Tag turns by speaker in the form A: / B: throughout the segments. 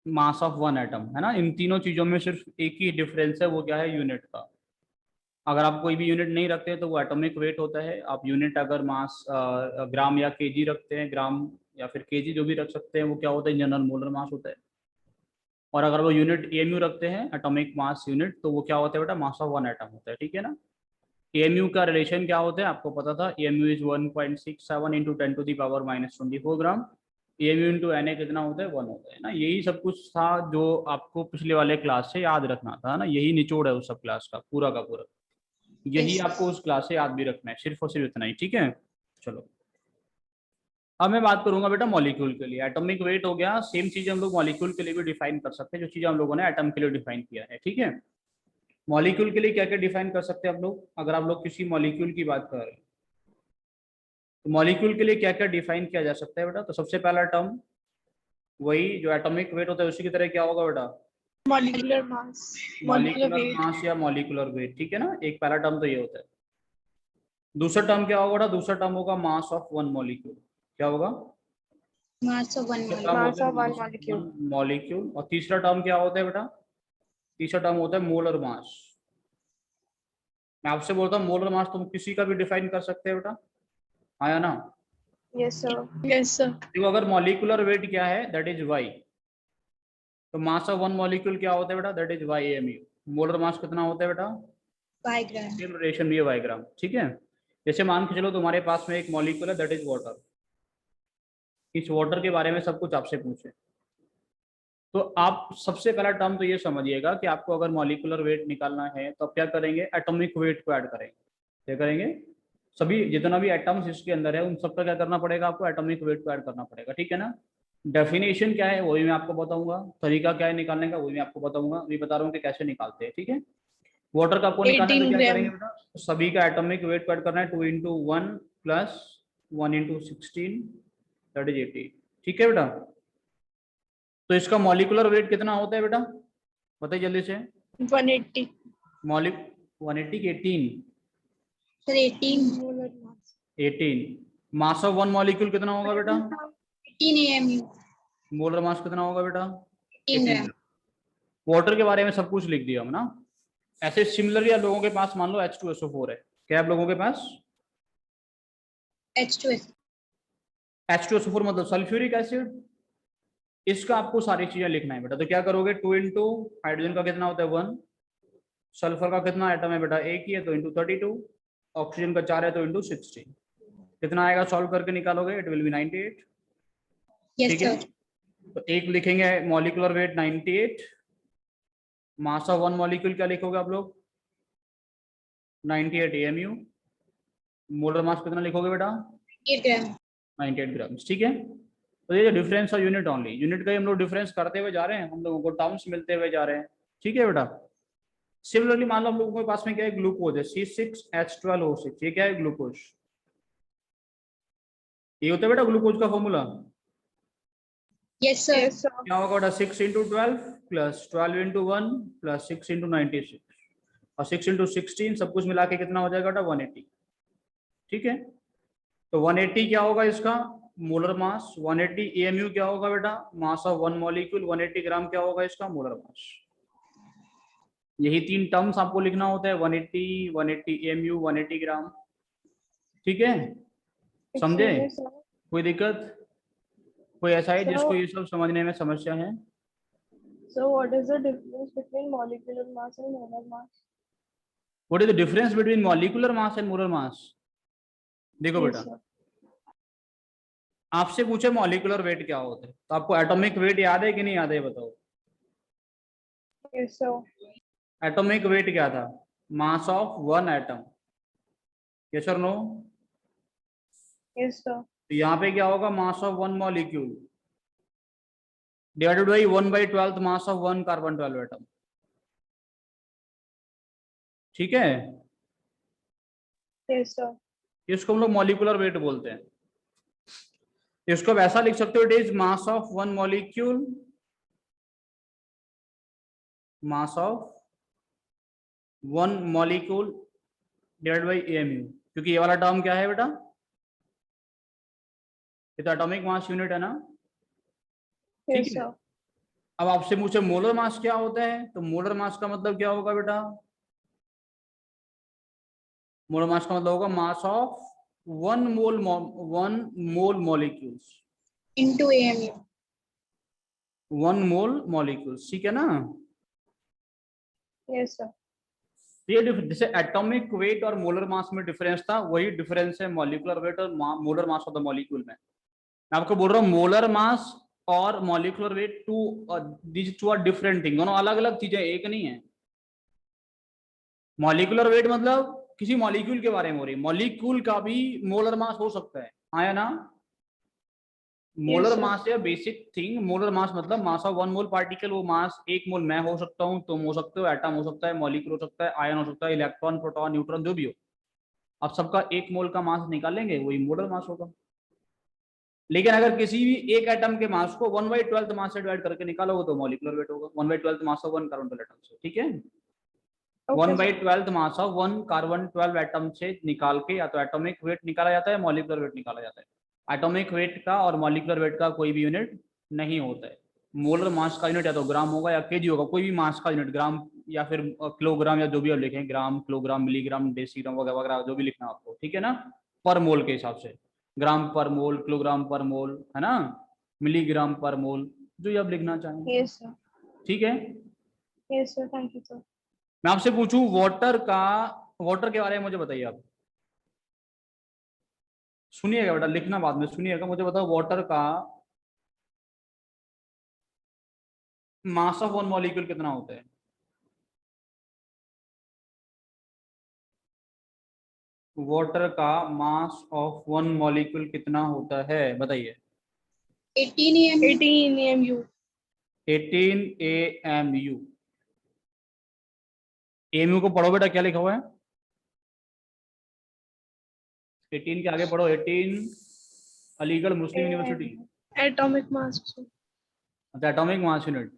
A: Mass of one atom, है ना। इन तीनों चीजों में सिर्फ एक ही डिफरेंस है, वो क्या है, यूनिट का। अगर आप कोई भी यूनिट नहीं रखते तो वो एटॉमिक वेट होता है। आप यूनिट अगर मास ग्राम या केजी रखते हैं, ग्राम या फिर केजी जो भी रख सकते हैं, वो क्या होता है, जनरल मोलर मास होता है। और अगर वो यूनिट एमयू रखते हैं, एटॉमिक मास यूनिट, तो वो क्या होता है बेटा, मास ऑफ वन एटम होता है, ठीक है ना। एमयू का रिलेशन क्या होता है आपको पता था, MU is 1.67 into 10⁻⁻⁴ gram. MU into N A कितना होता है, 1 होता है ना। यही सब कुछ था जो आपको पिछले वाले क्लास से याद रखना था ना, यही निचोड़ है उस सब क्लास का पूरा का पूरा। यही आपको उस क्लास से याद भी रखना है, सिर्फ और सिर्फ इतना ही, ठीक है। चलो, अब मैं बात करूंगा बेटा मॉलिक्यूल के लिए। एटॉमिक वेट हो गया, सेम चीज हम लोग मॉलिक्यूल के लिए भी डिफाइन कर सकते हैं, जो चीज हम लोगों ने एटम के लिए डिफाइन किया है, ठीक है। मॉलिक्यूल के लिए क्या क्या डिफाइन कर सकते हैं आप लोग, अगर आप लोग किसी मॉलिक्यूल की बात कर रहे हैं तो मॉलिक्यूल के लिए क्या क्या डिफाइन किया जा सकता है बेटा। तो सबसे पहला टर्म वही जो एटॉमिक वेट होता है उसी की तरह क्या होगा बेटा,
B: molecular mass, molecular
A: molecular
B: weight.
A: Mass या मॉलिक्यूलर वेट, ठीक है ना। एक पहला टर्म तो ये होता है। दूसरा टर्म क्या होगा बेटा, दूसरा टर्म होगा मास ऑफ वन मॉलिक्यूल। क्या होगा,
B: मास ऑफ वन
A: दूसरा टर्म
B: मॉलिक्यूल।
A: होता है मास ऑफ वन मॉलिक्यूल। और तीसरा टर्म क्या होता है बेटा, तीसरा टर्म होता है मोलर मास। मैं आपसे बोलता हूँ मोलर मास तुम किसी का भी डिफाइन कर सकते हैं बेटा, आया ना।
B: Yes sir, yes sir.
A: देखो अगर मॉलिक्यूलर वेट क्या है, दैट इज वाई। तो मास ऑफ वन मॉलिक्यूल क्या होता है बेटा, that is Y M U. Molar mass कितना होता है बेटा,
B: 5 ग्राम।
A: सेम रिलेशन भी है, वाई ग्राम, ठीक है। जैसे मान के चलो तुम्हारे पास में एक मॉलिक्यूल है, दैट इज वाटर। इस वाटर के बारे में सब कुछ आपसे पूछे तो आप सबसे पहला टर्म तो ये समझिएगा कि आपको अगर मॉलिक्यूलर वेट निकालना है तो आप क्या करेंगे, एटॉमिक वेट को ऐड करेंगे। क्या करेंगे, सभी जितना भी एटम्स इसके अंदर है उन सबका क्या करना पड़ेगा आपको, एटॉमिक वेट को ऐड करना पड़ेगा, ठीक है ना। डेफिनेशन क्या है वही मैं आपको बताऊंगा, तरीका क्या है निकालने का वही मैं आपको बताऊंगा, अभी बता रहा हूँ कि कैसे निकालते हैं, ठीक है। वाटर का आपको निकालना है तो
B: 18
A: क्या
B: ग्राम।
A: करेंगे बेटा, सभी का एटॉमिक वेट को ऐड करना है, 2 × 1 प्लस 1 × 16 दैट इज 80, ठीक है बेटा। तो इसका मॉलिक्यूलर वेट कितना होता है बेटा, बताइए जल्दी से।
B: 180
A: मॉलिक 180 की 18,
B: sir, 18 molar mass.
A: 18 mass of one molecule कितना होगा बेटा,
B: 18 एमयू।
A: मोलर मास कितना होगा बेटा,
B: 18
A: 18
B: ग्राम।
A: ग्राम। वाटर के बारे में सब कुछ लिख दिया हम ना। ऐसे सिमिलरली आप लोगों के पास मान लो H2SO4 है, क्या आप लोगों के पास
B: H2S।
A: H2SO4 मतलब सल्फ्यूरिक एसिड। इसका आपको सारी चीजें लिखना है बेटा, तो क्या करोगे, 2 इंटू हाइड्रोजन का कितना होता है 1, सल्फर का कितना आइटम है बेटा एक ही है तो इंटू 32, ऑक्सीजन का 4 है तो इंटू 16, कितना आएगा सॉल्व करके निकालोगे, इट विल बी 98,
B: यस
A: ठीक है।
B: सर।
A: तो एक लिखेंगे molecular weight 98, mass of one molecule क्या लिखोगे आप लोग, 98 एमयू, मोलर मास कितना लिखोगे बेटा,
B: 8 ग्राम।
A: 98 ग्राम, ठीक है। तो ये डिफरेंस है यूनिट ओनली, यूनिट का ही हम लोग डिफरेंस करते हुए जा रहे हैं, हम लोगों को टर्म्स मिलते हुए जा रहे हैं, ठीक है बेटा। सिमिलरली मान लो हम लोगों के पास में क्या है, ग्लूकोज है C6H12O6, ये क्या है ग्लूकोज, ये होता है बेटा ग्लूकोज का फॉर्मूला।
B: Yes sir.
A: क्या होगा बेटा, 6 × 12 प्लस 12 × 1 प्लस 6 × 96 और 6 × 16 सब कुछ मिला के कितना हो जाएगा बेटा 180, ठीक है। तो 180 क्या होगा इसका मोलर मास, 180 एमयू क्या होगा बेटा, मास ऑफ वन मॉलिक्यूल, 180 ग्राम क्या होगा इसका मोलर मास। यही तीन टर्म्स आपको लिखना होता है, 180, 180 एमयू, 180 ग्राम, ठीक है। समझे, कोई दिक्कत, कोई ऐसा है जिसको ये सब समझने में समस्या है।
B: So what is the difference between molecular mass and molar mass?
A: What is the difference between molecular mass and molar mass. देखो
B: Yes
A: बेटा,
B: sir.
A: आपसे पूछे मॉलिक्यूलर वेट क्या होता है तो आपको एटॉमिक वेट याद है कि नहीं याद है बताओ।
B: Yes sir.
A: एटॉमिक वेट क्या था, मास ऑफ वन एटम, यस और नो।
B: Yes sir.
A: तो यहाँ पे क्या होगा, mass of one molecule divided by 1/12 mass of one carbon 12 atom, ठीक है।
B: Yes sir.
A: इसको हम लोग मॉलिक्यूलर वेट बोलते हैं। इसको आप ऐसा लिख सकते हो, it is mass of one molecule, mass of one molecule divide by MU, क्योंकि ये वाला टर्म क्या है बेटा, ये तो एटॉमिक मास यूनिट है ना, ठीक
B: Yes
A: है।
B: sir.
A: अब आपसे पूछे मोलर मास क्या होता है, तो मोलर मास का मतलब क्या होगा बेटा? मोलर मास का मतलब होगा mass of one mole molecules,
C: into AMU.
A: One mole molecules, ठीक है ना?
B: Yes, sir.
A: ये जैसे एटॉमिक वेट और मोलर मास में डिफरेंस था, वही डिफरेंस है मॉलिक्यूलर वेट और molar mass of the molecule में। मैं आपको बोल रहा हूँ मोलर मास और molecular weight these two are different thing, दोनों अलग अलग चीजें, एक नहीं है। मॉलिक्यूलर वेट मतलब किसी मॉलिक्यूल के बारे में हो रही है, मॉलिक्यूल का भी मोलर मास हो सकता है, हाँ या ना? Molar
B: sir.
A: मास या बेसिक थिंग, मोलर मास मतलब मास ऑफ वन मोल पार्टिकल, वो मास एक मोल मैं हो सकता हूँ, तुम हो सकते हो, एटम हो सकता है, मॉलिक्यूल हो सकता है, आयन हो सकता है, इलेक्ट्रॉन, प्रोटॉन, न्यूट्रॉन, जो भी हो, आप सबका एक मोल का मास निकालेंगे, वही मोलर मास होगा। लेकिन अगर किसी भी एक एटम के मास को 1/12 मास से डिवाइड करके निकालोगे तो मॉलिक्यूलर वेट होगा 1/12 मास ऑफ वन कार्बन 12 एटम से, ठीक है?
B: Okay, sir.
A: 1/12 mass of one carbon 12 atom से निकाल के या तो एटॉमिक वेट निकाला जाता है, मॉलिक्यूलर वेट निकाला जाता है। एटॉमिक वेट का और मॉलिक्यूलर वेट का कोई भी यूनिट नहीं होता है। मोलर मास का यूनिट या तो ग्राम होगा या केजी होगा, कोई भी मास का यूनिट, ग्राम या फिर किलोग्राम, या जो भी आप लिखें, ग्राम, किलोग्राम, मिलीग्राम, डेसीग्राम वगैरह वगैरह, जो भी लिखना आपको, ठीक है ना? पर मोल के हिसाब से, ग्राम पर मोल, किलोग्राम पर मोल, है ना, मिलीग्राम पर मोल, जो भी आप लिखना चाहें,
B: Yes, sir.
A: ठीक है?
B: Yes, sir. Thank you, sir.
A: मैं आपसे पूछूं वाटर के बारे में मुझे बताइए आप, सुनिएगा बेटा, लिखना बाद में, सुनिएगा, मुझे बताओ वाटर का मास ऑफ वन मॉलिक्यूल कितना होता है? वाटर का मास ऑफ वन मॉलिक्यूल कितना होता है, बताइए।
C: 18 AMU.
B: 18 AMU.
A: 18 AMU। AMU को पढ़ो बेटा, क्या लिखा हुआ है? 18 के आगे पढ़ो, 18 अलीगढ़ मुस्लिम यूनिवर्सिटी।
B: Atomic mass. sir.
A: अच्छा, एटॉमिक मास यूनिट,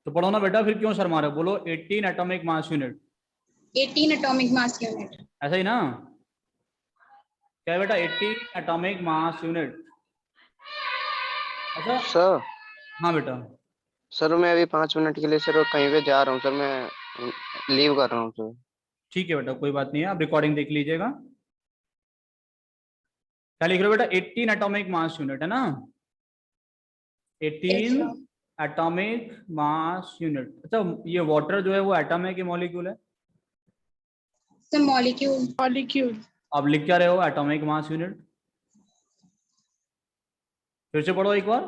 A: तो पढ़ो ना बेटा, फिर क्यों शर्मा रहे हो? बोलो 18 atomic mass unit,
C: 18 atomic mass unit.
A: ऐसा ही ना? क्या है बेटा? 18 एटॉमिक मास यूनिट। अच्छा,
D: सर
A: हाँ बेटा,
D: सर मैं अभी 5 मिनट के लिए सर कहीं पे जा रहा हूँ सर, मैं लीव कर रहा हूँ सर।
A: ठीक है बेटा, कोई बात नहीं है, आप रिकॉर्डिंग देख लीजिएगा। क्या लिख रहे हो बेटा? 18 एटॉमिक मास यूनिट, है ना? 18
C: sir.
A: Atomic mass unit. अच्छा, ये वाटर जो है वो एटम है कि मॉलिक्यूल है?
C: The molecule.
B: Molecule.
A: अब लिख क्या रहे हो? Atomic mass unit. फिर से पढ़ो एक बार,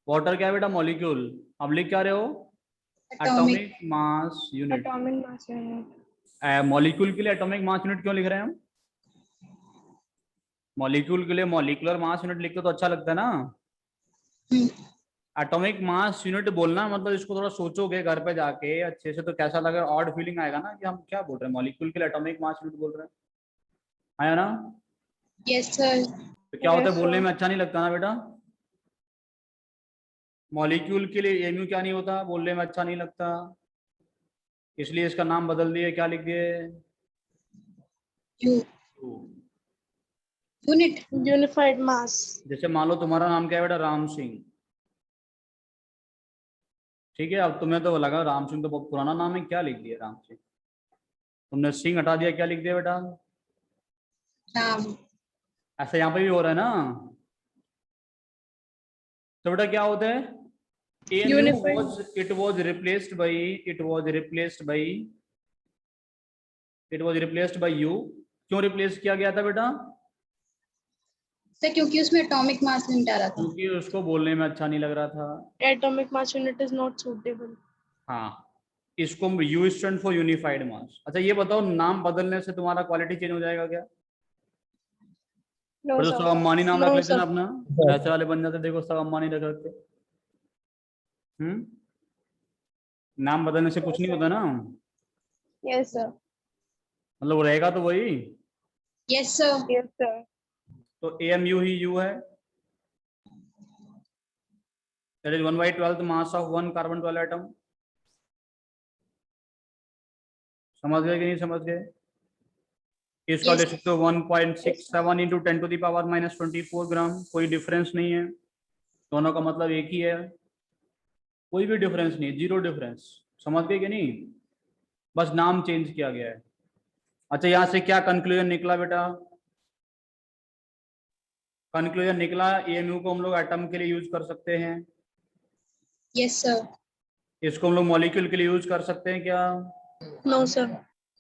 A: वाटर क्या है बेटा? मॉलिक्यूल। अब लिख क्या रहे हो?
C: Atomic.
A: Atomic mass unit.
B: Atomic mass unit.
A: Molecule के लिए एटॉमिक मास यूनिट क्यों लिख रहे हैं हम? मॉलिक्यूल के लिए मॉलिक्यूलर मास यूनिट लिखते तो अच्छा लगता है ना।
C: Hmm.
A: एटॉमिक मास यूनिट बोलना मतलब, इसको थोड़ा सोचोगे घर पे जाके अच्छे से तो कैसा लगेगा, ऑड फीलिंग आएगा ना कि हम क्या बोल रहे हैं, मॉलिक्यूल के लिए एटॉमिक मास यूनिट बोल रहे हैं, आया ना?
C: Yes, sir.
A: तो क्या होता है,
B: Yes,
A: बोलने
B: sir.
A: में अच्छा नहीं लगता ना बेटा? मॉलिक्यूल के लिए एमयू क्या नहीं होता, बोलने में अच्छा नहीं लगता, इसलिए इसका नाम बदल दिए, क्या लिख दिए?
C: U. Unit.
B: Unified mass.
A: जैसे मान लो तुम्हारा नाम क्या है बेटा? राम सिंह, ठीक है? अब तुम्हें तो लगा राम सिंह तो बहुत पुराना नाम है, क्या लिख दिया? राम सिंह। तुमने सिंह हटा दिया, क्या लिख दिया बेटा?
C: Ram.
A: ऐसा यहाँ पे भी हो रहा है ना? तो बेटा क्या होता है? AMU
B: Unified.
A: was replaced by U। क्यों रिप्लेस किया गया था बेटा?
C: सर क्योंकि उसमें atomic mass unit आ रहा था.
A: क्योंकि उसको बोलने में अच्छा नहीं लग रहा था।
B: Atomic mass unit is not suitable.
A: हाँ, इसको U स्टैंड फॉर यूनिफाइड मास। अच्छा ये बताओ, नाम बदलने से तुम्हारा क्वालिटी चेंज हो जाएगा क्या?
B: No,
A: फिर तो
B: sir.
A: सब अम्बानी नाम रख
B: No,
A: लेते ना
B: sir.
A: अपना, ऐसे वाले बन जाते, देखो सब अम्बानी रख रखते। नाम बदलने से कुछ नहीं होता ना,
B: Yes, sir.
A: मतलब वो रहेगा तो वही।
C: Yes, sir.
B: Yes, sir.
A: तो AMU ही U है, that is 1/12 mass of one carbon 12 atom। समझ गए कि नहीं समझ गए? इसका
C: Yes.
A: ले सकते हो 1.67 इंटू 10⁻⁻24 ग्राम, कोई डिफरेंस नहीं है, दोनों का मतलब एक ही है। कोई भी डिफरेंस नहीं, जीरो डिफरेंस। समझ गए कि नहीं? बस नाम चेंज किया गया है। अच्छा, यहाँ से क्या कंक्लूजन निकला बेटा? कंक्लूजन निकला एएमयू को हम लोग एटम के लिए यूज कर सकते हैं।
C: Yes sir.
A: इसको हम लोग मॉलिक्यूल के लिए यूज कर सकते हैं क्या?
B: No, sir.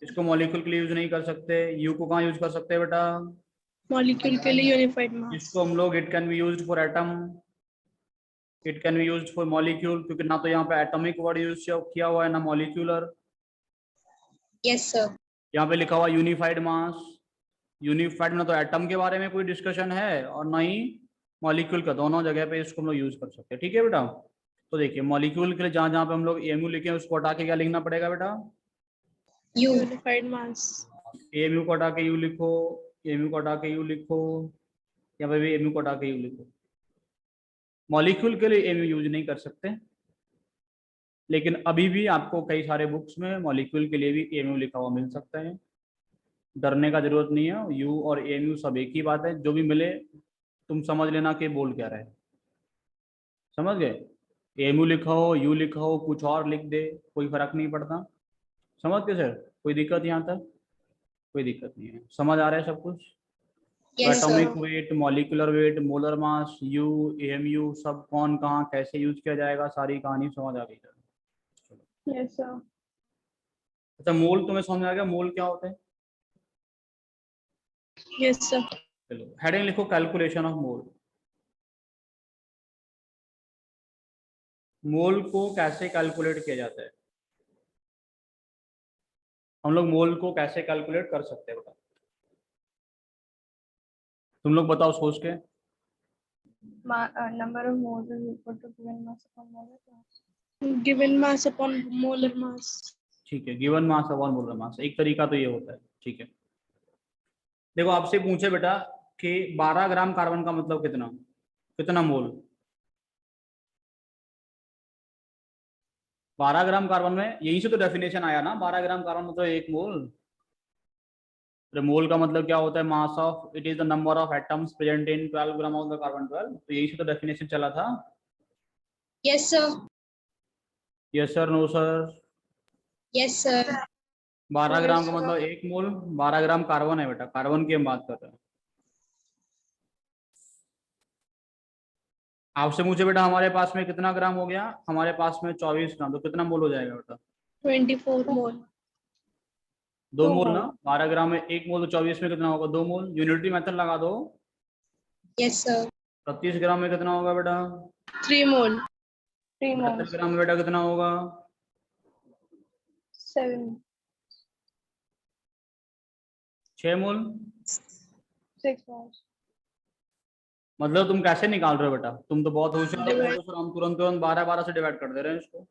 A: इसको मॉलिक्यूल के लिए यूज नहीं कर सकते। यू को कहाँ यूज कर सकते हैं बेटा?
B: Molecule के लिए unified mass.
A: इसको हम लोग it can be used for atom, it can be used for molecule, क्योंकि ना तो यहाँ पे एटॉमिक वर्ड यूज किया हुआ है ना मॉलिक्यूलर।
C: Yes sir.
A: यहाँ पे लिखा हुआ यूनिफाइड मास। यूनिफाइड में ना तो एटम के बारे में कोई डिस्कशन है और ना ही मॉलिक्यूल का, दोनों जगह पे इसको हम लोग यूज कर सकते हैं। ठीक है बेटा? तो देखिए मॉलिक्यूल के लिए जहां जहां पे हम लोग एमयू लिखे हैं उसको हटा के क्या लिखना पड़ेगा बेटा?
C: यू।
B: Unified mass.
A: एमयू को हटा के यू लिखो, एमयू को हटा के यू लिखो, या फिर एमयू को हटा के यू लिखो। मॉलिक्यूल के लिए एमयू यूज नहीं कर सकते, लेकिन अभी भी आपको कई सारे बुक्स में मॉलिक्यूल के लिए भी एमयू लिखा हुआ मिल सकता है। डरने का जरूरत नहीं है, यू और एमयू सब एक ही बात है। जो भी मिले तुम समझ लेना कि बोल क्या रहे। समझ गए? एमयू लिखा हो, यू लिखा हो, कुछ और लिख दे, कोई फर्क नहीं पड़ता। समझ गए सर? कोई दिक्कत यहाँ तक? कोई दिक्कत नहीं है, समझ आ रहा है सब कुछ?
C: Yes sir.
A: Atomic weight, molecular weight, molar mass, you, MU, सब कौन कहाँ कैसे यूज किया जाएगा, सारी कहानी समझ आ गई सर।
B: Yes, sir.
A: अच्छा, मोल तुम्हें समझ आ गया? मोल क्या होता है?
B: Yes, sir.
A: चलो हेडिंग लिखो, कैलकुलेशन ऑफ मोल। मोल को कैसे कैलकुलेट किया जाता है? हम लोग मोल को कैसे कैलकुलेट कर सकते हैं बताओ? तुम लोग बताओ सोच के।
B: Number of moles is equal to given mass upon molar mass. Given mass upon molar mass.
A: ठीक है, गिवन मास अपॉन मोलर मास, एक तरीका तो ये होता है। ठीक है, देखो आपसे पूछे बेटा कि 12 ग्राम कार्बन का मतलब कितना, कितना मोल? 12 ग्राम कार्बन में यहीं से तो डेफिनेशन आया ना, 12 ग्राम कार्बन मतलब 1 मोल। तो मोल का मतलब क्या होता है? Mass of, it is the number of atoms present in 12 gram of the carbon 12। तो यहीं से तो डेफिनेशन चला था।
C: Yes sir.
A: Yes sir, no sir?
C: Yes sir.
A: 12
B: Yes,
A: gram का
B: sir.
A: मतलब 1 मोल। 12 ग्राम कार्बन है बेटा, कार्बन की हम बात कर रहे हैं। आपसे पूछे बेटा हमारे पास में कितना ग्राम हो गया? हमारे पास में 24 ग्राम, तो कितना मोल हो जाएगा बेटा?
B: 24 mole.
A: 2
B: 2
A: मोल ना।
B: mole.
A: 12 ग्राम में 1 मोल, तो 24 में कितना होगा? 2 मोल। यूनिटी मेथड लगा दो।
C: Yes sir.
A: 36 ग्राम में कितना होगा बेटा?
B: 3 mole. 3
A: 72
B: moles.
A: ग्राम में बेटा कितना होगा?
B: 7.
A: 6 मोल।
B: 6 moles.
A: मतलब तुम कैसे निकाल रहे हो बेटा? तुम तो बहुत होशियार हो,
B: Divide.
A: सर हम तुरंत तुरंत 12 से डिवाइड कर दे रहे हैं इसको।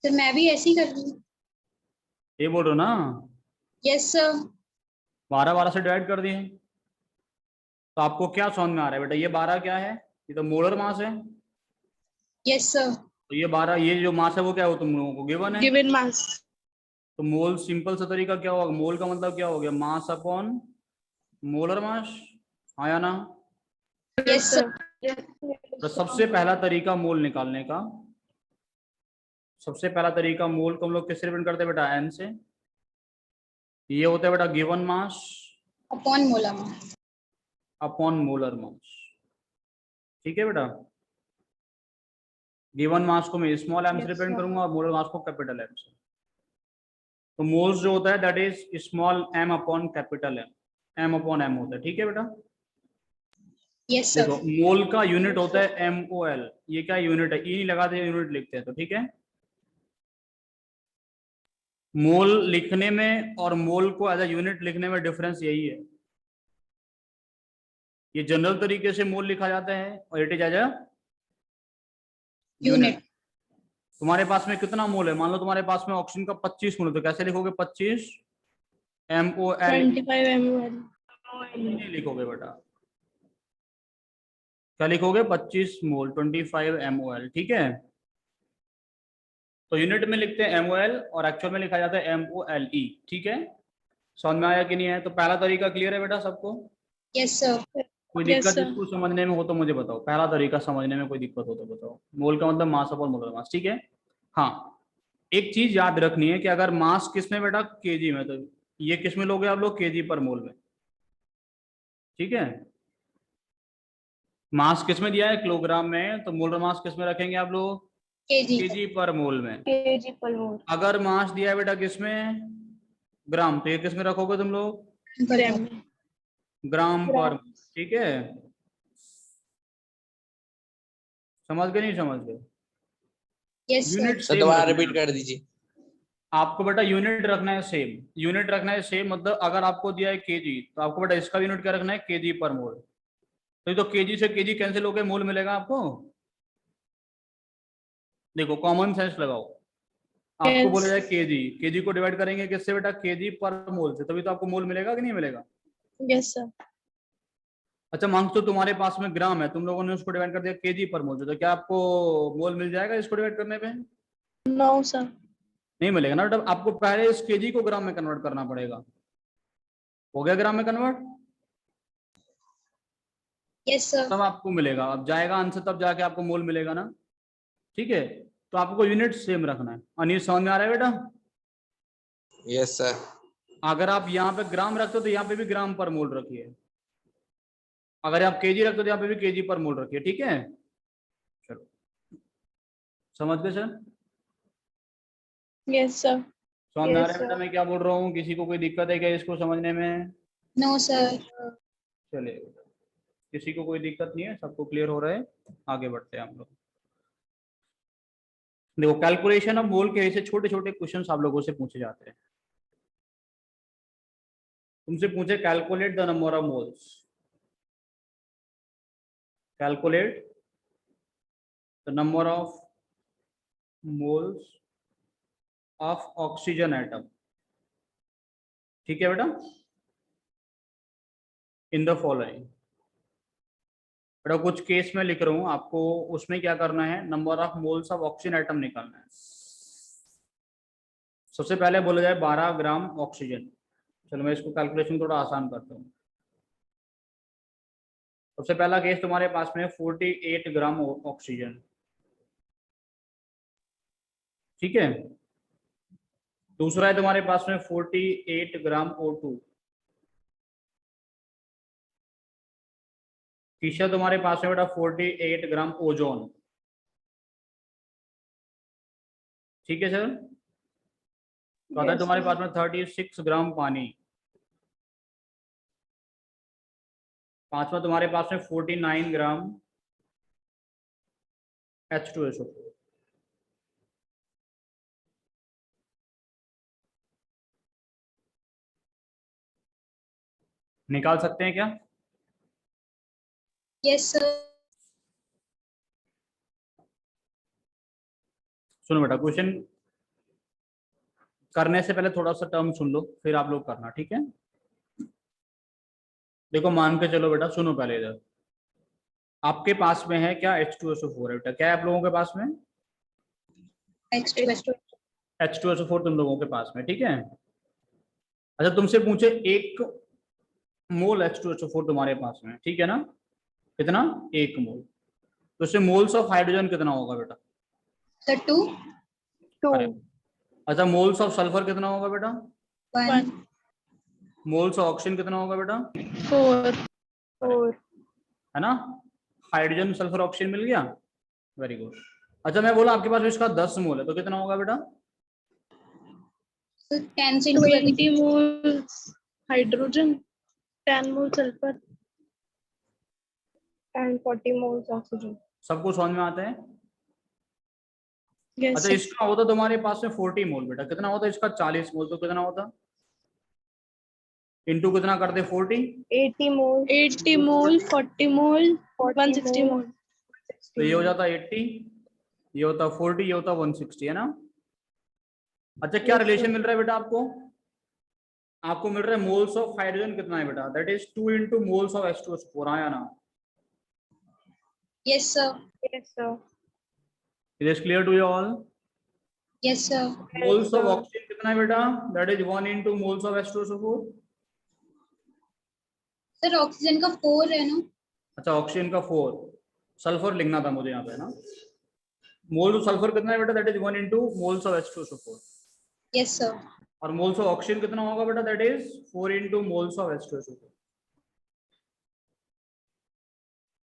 C: सर मैं भी ऐसे ही कर रही हूँ।
A: ये बोल रहे हो ना?
C: Yes sir.
A: 12 से डिवाइड कर दिए। तो आपको क्या समझ में आ रहा है बेटा? ये 12 क्या है? ये तो मोलर मास है।
C: Yes sir.
A: तो ये 12, ये जो मास है वो क्या हो तुम लोगों को गिवन है।
B: Given mass.
A: तो मोल सिंपल सा तरीका क्या होगा? मोल का मतलब क्या हो गया? मास अपॉन मोलर मास। हाँ या ना?
C: Yes sir.
A: तो सबसे पहला तरीका मोल निकालने का, सबसे पहला तरीका मोल को हम लोग किससे रिप्रेजेंट करते हैं बेटा? एन से। ये होता है बेटा गिवन मास
C: अपॉन मोलर मास।
A: अपॉन मोलर मास। ठीक है बेटा? गिवन मास को मैं स्मॉल एम से
B: Yes,
A: रिप्रेजेंट
B: sir.
A: करूंगा और मोलर मास को कैपिटल एम से। तो मोल्स जो होता है that is small M upon capital M, M upon M होता है। ठीक है बेटा?
C: Yes sir.
A: देखो मोल का यूनिट होता है MOL। ये क्या यूनिट है? ई नहीं लगाते, यूनिट लिखते हैं। तो ठीक है, मोल लिखने में और मोल को एज अ यूनिट लिखने में डिफरेंस यही है। ये जनरल तरीके से मोल लिखा जाता है और it is as a unit.
C: Unit.
A: तुम्हारे पास में कितना मोल है? मान लो तुम्हारे पास में ऑक्सीजन का 25 मोल है, तो कैसे लिखोगे? 25 MOL
B: 25 mol.
A: नहीं लिखोगे बेटा, क्या लिखोगे? 25 मोल, 25 MOL। ठीक है? तो यूनिट में लिखते हैं MOL और एक्चुअल में लिखा जाता है MOLE। ठीक है? समझ में आया कि नहीं है? तो पहला तरीका क्लियर है बेटा सबको?
C: Yes sir.
A: कोई
B: Yes,
A: दिक्कत
B: sir.
A: इसको समझने में हो तो मुझे बताओ, पहला तरीका समझने में कोई दिक्कत हो तो बताओ। मोल का मतलब मास अपॉन मोलर मास, ठीक है। हाँ, एक चीज याद रखनी है कि अगर मास किस में बेटा, केजी में, तो ये किस में लोगे आप लोग, केजी पर मोल में, ठीक है। मास किस में दिया है, किलोग्राम में, तो मोलर मास किस में रखेंगे आप लोग,
C: केजी
A: केजी पर मोल में।
B: kg per mole.
A: अगर मास दिया है बेटा किस में, ग्राम, तो ये किस में रखोगे तुम लोग,
B: Gram.
A: ग्राम पर,
B: Gram.
A: ठीक है। समझ गए नहीं समझ गए,
C: yes sir.
A: Unit
E: sir
A: same
E: दोबारा
A: रखना
E: रिपीट
A: है
E: कर दीजिए।
A: आपको बेटा, यूनिट रखना है सेम, यूनिट रखना है सेम। मतलब अगर आपको दिया है केजी, तो आपको बेटा इसका यूनिट क्या रखना है, केजी पर मोल। तो ये तो केजी से केजी कैंसिल होकर मोल मिलेगा आपको। देखो कॉमन सेंस लगाओ, आपको
B: Yes.
A: बोला जाए केजी, केजी को डिवाइड करेंगे किससे बेटा, केजी पर मोल से, तभी तो आपको मोल मिलेगा कि नहीं मिलेगा।
B: Yes, sir.
A: अच्छा मांग तो तुम्हारे पास में ग्राम है, तुम लोगों ने उसको डिवाइड कर दिया केजी पर मोल से, तो क्या आपको मोल मिल जाएगा इसको डिवाइड करने पे,
B: No, sir.
A: नहीं मिलेगा ना बेटा। आपको पहले इस केजी को ग्राम में कन्वर्ट करना पड़ेगा। हो गया ग्राम में कन्वर्ट,
C: यस सर।
A: तब आपको मिलेगा। अब जाएगा आंसर तब जाके आपको मोल मिलेगा ना, ठीक है। तो आपको यूनिट सेम रखना है। अनिल समझ में आ रहा है बेटा।
E: Yes sir.
A: अगर आप यहाँ पे ग्राम रखते हो तो यहाँ पे भी ग्राम पर मोल रखिए, अगर आप केजी रखते हो तो यहाँ पे भी केजी पर मोल रखिए, ठीक है। चलो समझ गए सर,
B: Yes, sir.
A: समझ में आ
B: Yes,
A: रहा है बेटा
B: sir.
A: मैं क्या बोल रहा हूँ। किसी को कोई दिक्कत है क्या इसको समझने में,
C: नो सर।
A: चलिए बेटा, किसी को कोई दिक्कत नहीं है, सबको क्लियर हो रहा है। आगे बढ़ते हैं हम लोग। देखो कैलकुलेशन ऑफ मोल के ऐसे छोटे छोटे क्वेश्चंस आप लोगों से पूछे जाते हैं। तुमसे पूछे calculate the number of moles, calculate the number of moles of oxygen atom, ठीक है बेटा, इन द फॉलोइंग। बेटा कुछ केस में लिख रहा हूं आपको, उसमें क्या करना है, number of moles of oxygen atom निकालना है। सबसे पहले बोला जाए 12 ग्राम ऑक्सीजन। चलो मैं इसको कैलकुलेशन थोड़ा आसान करता हूँ। सबसे पहला केस तुम्हारे पास में 48 ग्राम ऑक्सीजन, ठीक है। दूसरा है तुम्हारे पास में 48 ग्राम O2। तीसरा तुम्हारे पास में बेटा 48 ग्राम ओजोन, ठीक है सर। चौथा
B: Yes,
A: तुम्हारे
B: sir.
A: पास में 36 ग्राम पानी। पांचवा तुम्हारे पास में 49 ग्राम H2SO4। निकाल सकते हैं क्या,
C: यस सर।
A: सुनो बेटा क्वेश्चन करने से पहले थोड़ा सा टर्म सुन लो, फिर आप लोग करना, ठीक है। देखो मान के चलो बेटा, सुनो पहले इधर, आपके पास में है क्या, H2SO4 है बेटा। क्या है आप लोगों के पास में, H2SO4 तुम लोगों के पास में, ठीक है। अच्छा तुमसे पूछे 1 मोल H2SO4 तुम्हारे पास में, ठीक है ना, कितना, 1 मोल। तो इससे मोल्स ऑफ हाइड्रोजन कितना होगा बेटा,
C: सर 2
A: अरे अच्छा मोल्स ऑफ सल्फर कितना होगा बेटा,
C: 1
A: मोल्स ऑफ ऑक्सीजन कितना होगा बेटा,
B: 4.
A: है ना। हाइड्रोजन सल्फर ऑक्सीजन मिल गया, वेरी गुड। अच्छा मैं बोला आपके पास इसका 10 मोल है, तो कितना होगा बेटा,
C: सर 10 से
B: 20 moles hydrogen, 10 moles sulfur, and 40 moles oxygen.
A: सबको समझ में आता है।
B: Yes,
A: अच्छा
B: sir.
A: इसका होता तुम्हारे पास में 40 मोल बेटा, कितना होता इसका, 40 मोल, तो कितना होता, इनटू कितना करते 40,
B: 80 mole. 80 mole, 40 mole, 160 mole.
A: तो ये हो जाता 80, ये होता 40, ये होता 160, है ना। अच्छा क्या
B: Yes,
A: रिलेशन
B: sir.
A: मिल रहा है बेटा आपको, आपको मिल रहा है मोल्स ऑफ हाइड्रोजन कितना है बेटा, that is 2 into moles of H2SO4, आया ना।
C: Yes sir.
B: Yes, sir.
A: It is clear to you all.
C: Yes sir.
A: Moles of
B: sir.
A: Oxygen कितना है बेटा, that is 1 into moles of H2SO4।
C: Sir oxygen का 4 है ना।
A: अच्छा ऑक्सीजन का 4, सल्फर लिखना था मुझे यहाँ पे ना। मोल्स ऑफ सल्फर कितना है बेटा? That is 1 into moles of H2SO4।
C: Yes, sir.
A: और मोल्स ऑफ ऑक्सीजन कितना होगा बेटा? That is 4 into moles of H2SO4,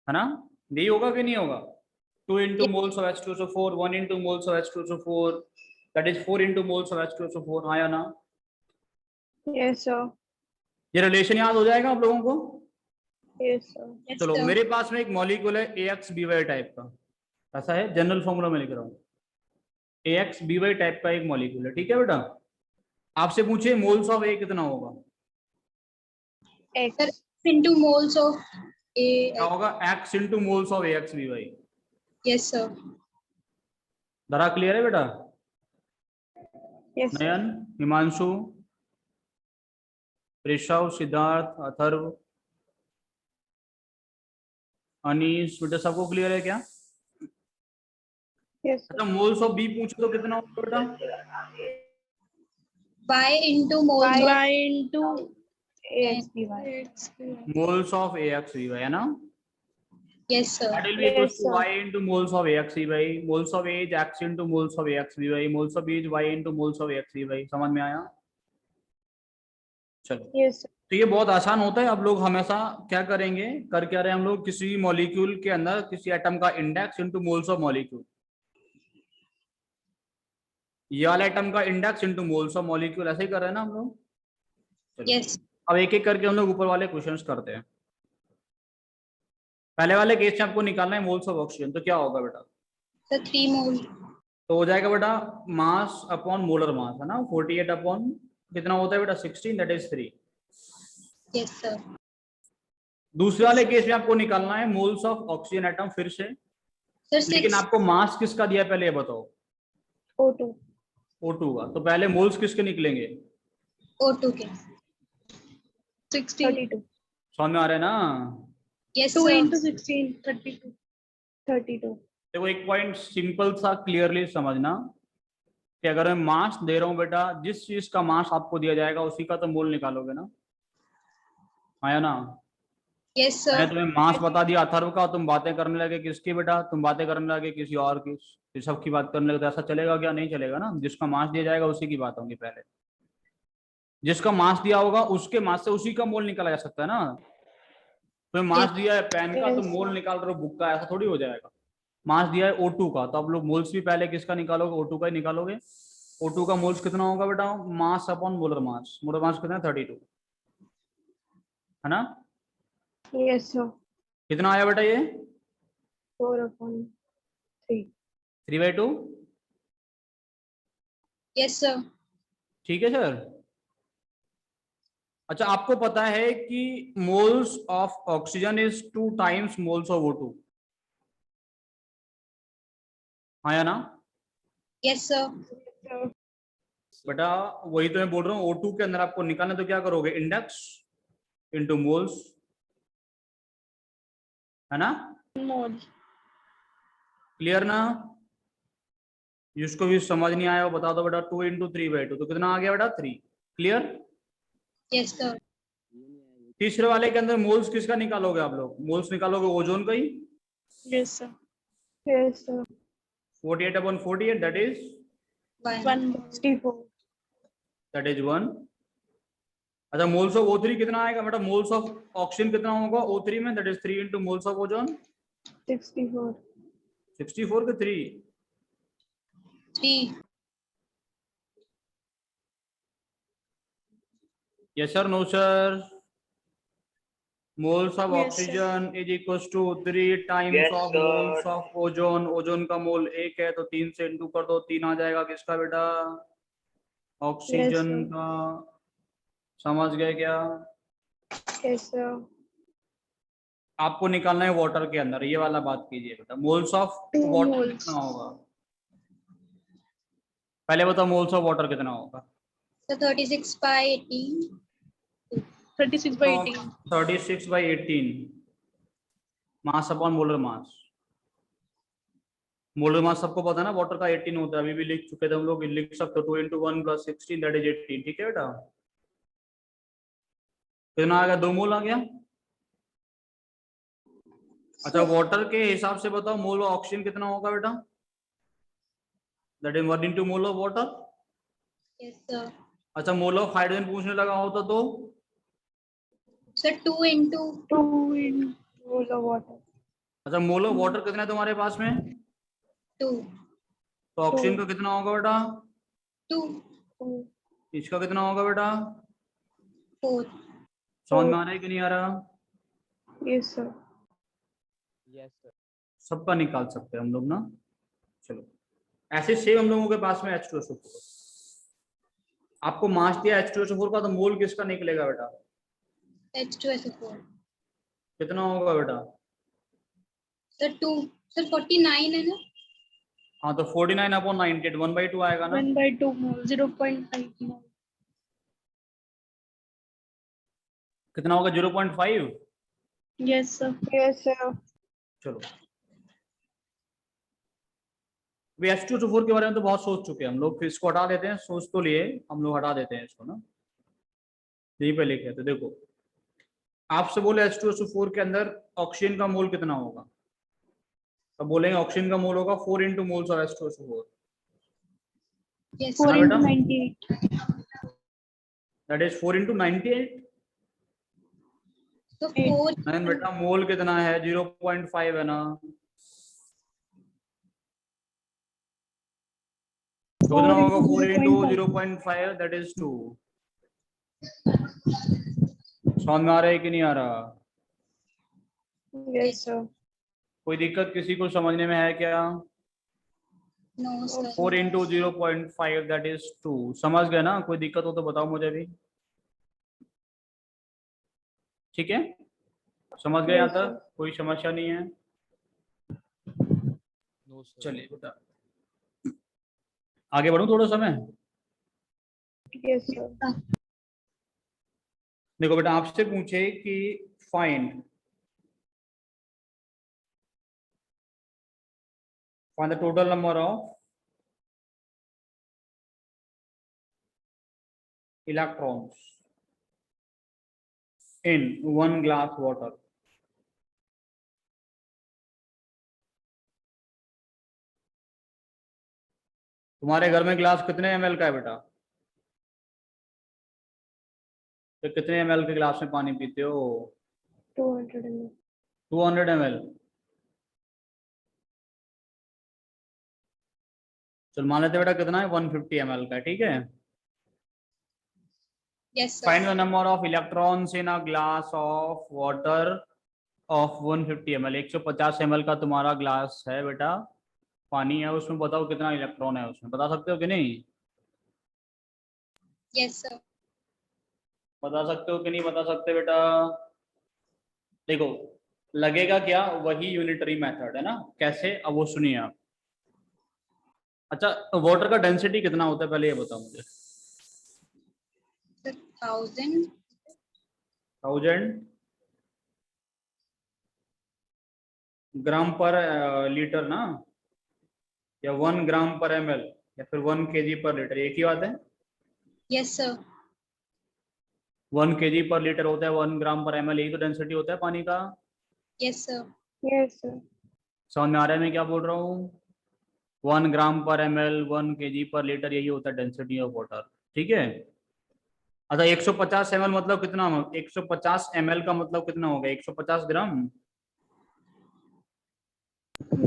A: है ना? यही होगा कि नहीं होगा? 2 into moles of H2SO4, 1 into moles of H2SO4, that is 4 into moles of H2SO4, हाँ या ना?
B: Yes, sir.
A: ये रिलेशन याद हो जाएगा आप लोगों को?
B: Yes, sir.
C: Yes,
A: चलो
C: sir.
A: मेरे पास में एक मॉलिक्यूल है AXBY टाइप का, ऐसा है, जनरल फॉर्मूला में लिख रहा हूँ। AXBY टाइप का एक मॉलिक्यूल है, ठीक है बेटा? आपसे पूछे मोल्स ऑफ A कितना होगा?
B: X.
C: Into moles of A.
A: क्या होगा? X into moles of AXBY।
C: Yes, sir.
A: धरा क्लियर है बेटा?
B: Yes, sir.
A: नयन, हिमांशु, ऋषभ, सिद्धार्थ, अथर्व, अनीश, बेटा सबको क्लियर है क्या?
B: Yes, sir.
A: अच्छा मोल्स ऑफ बी पूछो तो कितना होगा बेटा?
C: Y into moles of
B: Y into AXBY.
A: Moles of AXBY, है ना?
C: Yes, sir.
A: That will be equals
B: Yes,
A: to
B: sir.
A: Y into moles of AXBY, moles of A is X into moles of AXBY, moles of B is Y into moles of AXBY। समझ में आया? चलो,
B: Yes, sir.
A: तो ये बहुत आसान होता है। अब लोग हमेशा क्या करेंगे, कर क्या रहे हैं हम लोग, किसी मॉलिक्यूल के अंदर किसी एटम का index into moles of molecule, ये वाला एटम का index into moles of molecule, ऐसे ही कर रहे हैं ना हम लोग। चलो,
C: Yes.
A: अब एक एक करके हम लोग ऊपर वाले क्वेश्चंस करते हैं। पहले वाले केस में आपको निकालना है मोल्स ऑफ ऑक्सीजन, तो क्या होगा बेटा?
C: Sir, 3 mole.
A: तो हो जाएगा बेटा मास अपॉन मोलर मास, है ना? 48 अपॉन कितना होता है बेटा? 16, दैट इज 3।
C: Yes, sir.
A: दूसरे वाले केस में आपको निकालना है मोल्स ऑफ ऑक्सीजन एटम फिर से,
C: Sir, 6.
A: लेकिन आपको मास किसका दिया है पहले ये बताओ?
B: O2.
A: O2 का। तो पहले मोल्स किसके निकलेंगे?
C: O2 के.
B: 32.
A: समझ में आ रहा है ना?
C: Yes,
B: 2
C: sir.
B: into 16. 32. 32.
A: देखो एक पॉइंट सिंपल सा क्लियरली समझना कि अगर मैं मास दे रहा हूँ बेटा, जिस चीज का मास आपको दिया जाएगा उसी का तो मोल निकालोगे ना, आया ना?
C: Yes, sir.
A: मैंने तुम्हें मास बता दिया अथर्व का, तुम बातें करने लगे किसकी बेटा? तुम बातें करने लगे किसी और की, ऋषभ की बात करने लगे, तो ऐसा चलेगा क्या? नहीं चलेगा ना। जिसका मास दिया जाएगा उसी की बात होगी पहले, जिसका मास दिया होगा उसके मास से उसी का मोल निकाला जा सकता है ना। तुम्हें मास दिया है पेन का, तुम मोल निकाल रहे हो बुक का, ऐसा थोड़ी हो जाएगा। मास दिया है O2 का, तो आप लोग मोल्स भी पहले किसका निकालोगे? O2 का ही निकालोगे। O2 का मोल्स कितना होगा बेटा? मास अपॉन मोलर मास, मोलर मास कितना है? 32, है ना?
B: Yes, sir.
A: कितना आया बेटा ये?
B: 4/3.
A: 3/2।
C: Yes, sir.
A: ठीक है सर। अच्छा आपको पता है कि moles of oxygen is 2 times moles of O2, हाँ या ना?
C: Yes, sir.
A: बेटा वही तो मैं बोल रहा हूँ, O2 के अंदर आपको निकालना, तो क्या करोगे? इंडेक्स इनटू मोल्स, है ना?
B: Mole.
A: क्लियर ना? जिसको भी समझ नहीं आया वो बता दो बेटा। 2 into 3/2, तो कितना आ गया बेटा? 3। क्लियर?
C: Yes, sir.
A: तीसरे वाले के अंदर मोल्स किसका निकालोगे आप लोग? मोल्स निकालोगे ओजोन का ही।
B: Yes, sir. Yes, sir.
A: 48 upon 48, that is
B: 164.
A: 1। अच्छा मोल्स ऑफ O3 कितना आएगा बेटा? मोल्स ऑफ ऑक्सीजन कितना होगा O3 में? That is 3 into moles of ozone.
B: 64.
A: 64 के 3।
C: 3.
A: Yes sir, no sir? Moles of
B: Yes,
A: oxygen is equals to 3 times of moles of ozone. Ozone का mole 1 है, तो 3 से इंटू कर दो, 3 आ जाएगा किसका बेटा? Oxygen
B: Yes, sir.
A: का। समझ गए क्या?
B: Yes, sir.
A: आपको निकालना है वाटर के अंदर, ये वाला बात कीजिए बेटा। Moles of
B: 2
A: water
B: moles.
A: कितना होगा? पहले बताओ मोल्स ऑफ वाटर कितना होगा?
C: So 36/18.
B: 36/18.
A: 36/18 मास अपॉन मोलर मास। मोलर मास सबको पता है ना, वाटर का 18 होता है, अभी भी लिख चुके थे हम लोग, लिख सकते हो 2 into 1 + 16, दैट इज 18। ठीक है बेटा? कितना आ गया? 2 मोल आ गया। अच्छा वाटर के हिसाब से बताओ मोल ऑफ ऑक्सीजन कितना होगा बेटा? That is 1 into mole of water.
C: Yes, sir.
A: अच्छा मोल ऑफ हाइड्रोजन पूछने लगा होता तो?
C: Sir, 2 into
B: 2 in mole of water.
A: अच्छा मोल ऑफ वाटर कितना है तुम्हारे पास में?
C: 2.
A: तो ऑक्सीजन का कितना होगा बेटा?
C: 2.
B: 2.
A: इसका कितना होगा बेटा?
C: 4.
A: समझ में आ रहा है कि नहीं आ रहा?
B: Yes, sir.
E: Yes, sir.
A: सबका निकाल सकते हैं हम लोग ना। चलो ऐसे सेम हम लोगों के पास में H2SO4 आपको मास दिया H2SO4 का, तो मोल किसका निकलेगा बेटा?
C: H2SO4.
A: कितना होगा बेटा?
C: Sir, 2. Sir, 49 है ना?
A: हाँ तो 49/98 1/2 आएगा ना।
B: 1/2 mole, 0.5 mole.
A: कितना होगा? 0.5।
B: Yes, sir. Yes, sir.
A: चलो अभी H2SO4 के बारे में तो बहुत सोच चुके हैं हम लोग, फिर इसको हटा देते हैं। सोच तो लिए हम लोग, हटा देते हैं इसको ना। यहीं पे लिखे तो देखो आपसे बोले H2SO4 के अंदर ऑक्सीजन का मोल कितना होगा, तो बोलेंगे ऑक्सीजन का मोल होगा 4 into moles of H2SO4।
C: Yes,
B: 4
C: sir.
A: बेटा?
B: into 98.
A: That is 4 into 98।
C: So 4.
A: नहीं बेटा मोल कितना है? 0.5 है ना। तो कितना होगा? 4 into 0.5 दैट इज 2। समझ में आ रहा है कि नहीं आ रहा?
B: Yes, sir.
A: कोई दिक्कत किसी को समझने में है क्या?
C: No, sir.
A: 4 into 0.5 that is 2। समझ गए ना? कोई दिक्कत हो तो बताओ मुझे भी। ठीक है, समझ गए यहाँ
B: Yes, sir.
A: तक? कोई समस्या नहीं है?
E: No, sir.
A: चलिए बेटा आगे बढ़ूं थोड़ा समय।
B: Yes, sir.
A: देखो बेटा आपसे पूछे कि find the total number of electrons in 1 glass water. तुम्हारे घर में ग्लास कितने ml का है बेटा? तो कितने ml के ग्लास में पानी पीते हो?
B: 200 ml.
A: 200 ml। चल मान लेते बेटा कितना है? 150 ml का, ठीक है।
C: Yes, sir.
A: Find the number of electrons in a glass of water of 150 ml। 150 ml का तुम्हारा ग्लास है बेटा, पानी है उसमें, बताओ कितना इलेक्ट्रॉन है उसमें? बता सकते हो कि नहीं?
C: Yes, sir.
A: बता सकते हो कि नहीं बता सकते बेटा? देखो लगेगा क्या, वही यूनिटरी मेथड है ना। कैसे? अब वो सुनिए आप। अच्छा वाटर का डेंसिटी कितना होता है पहले ये बताओ मुझे।
C: Sir, 1000.
A: 1000 ग्राम पर लीटर ना, या 1 ग्राम पर ml, या फिर 1 kg पर लीटर, एक ही बात है।
C: Yes, sir.
A: 1 kg पर लीटर होता है, 1 ग्राम पर ml, यही तो डेंसिटी होता है पानी का।
C: Yes, sir.
B: Yes, sir.
A: समझ में आ रहा है मैं क्या बोल रहा हूँ? 1 ग्राम पर ml, 1 kg पर लीटर, यही होता है डेंसिटी ऑफ वाटर, ठीक है। अच्छा 150 ml मतलब कितना? 150 ml का मतलब कितना होगा? 150 ग्राम।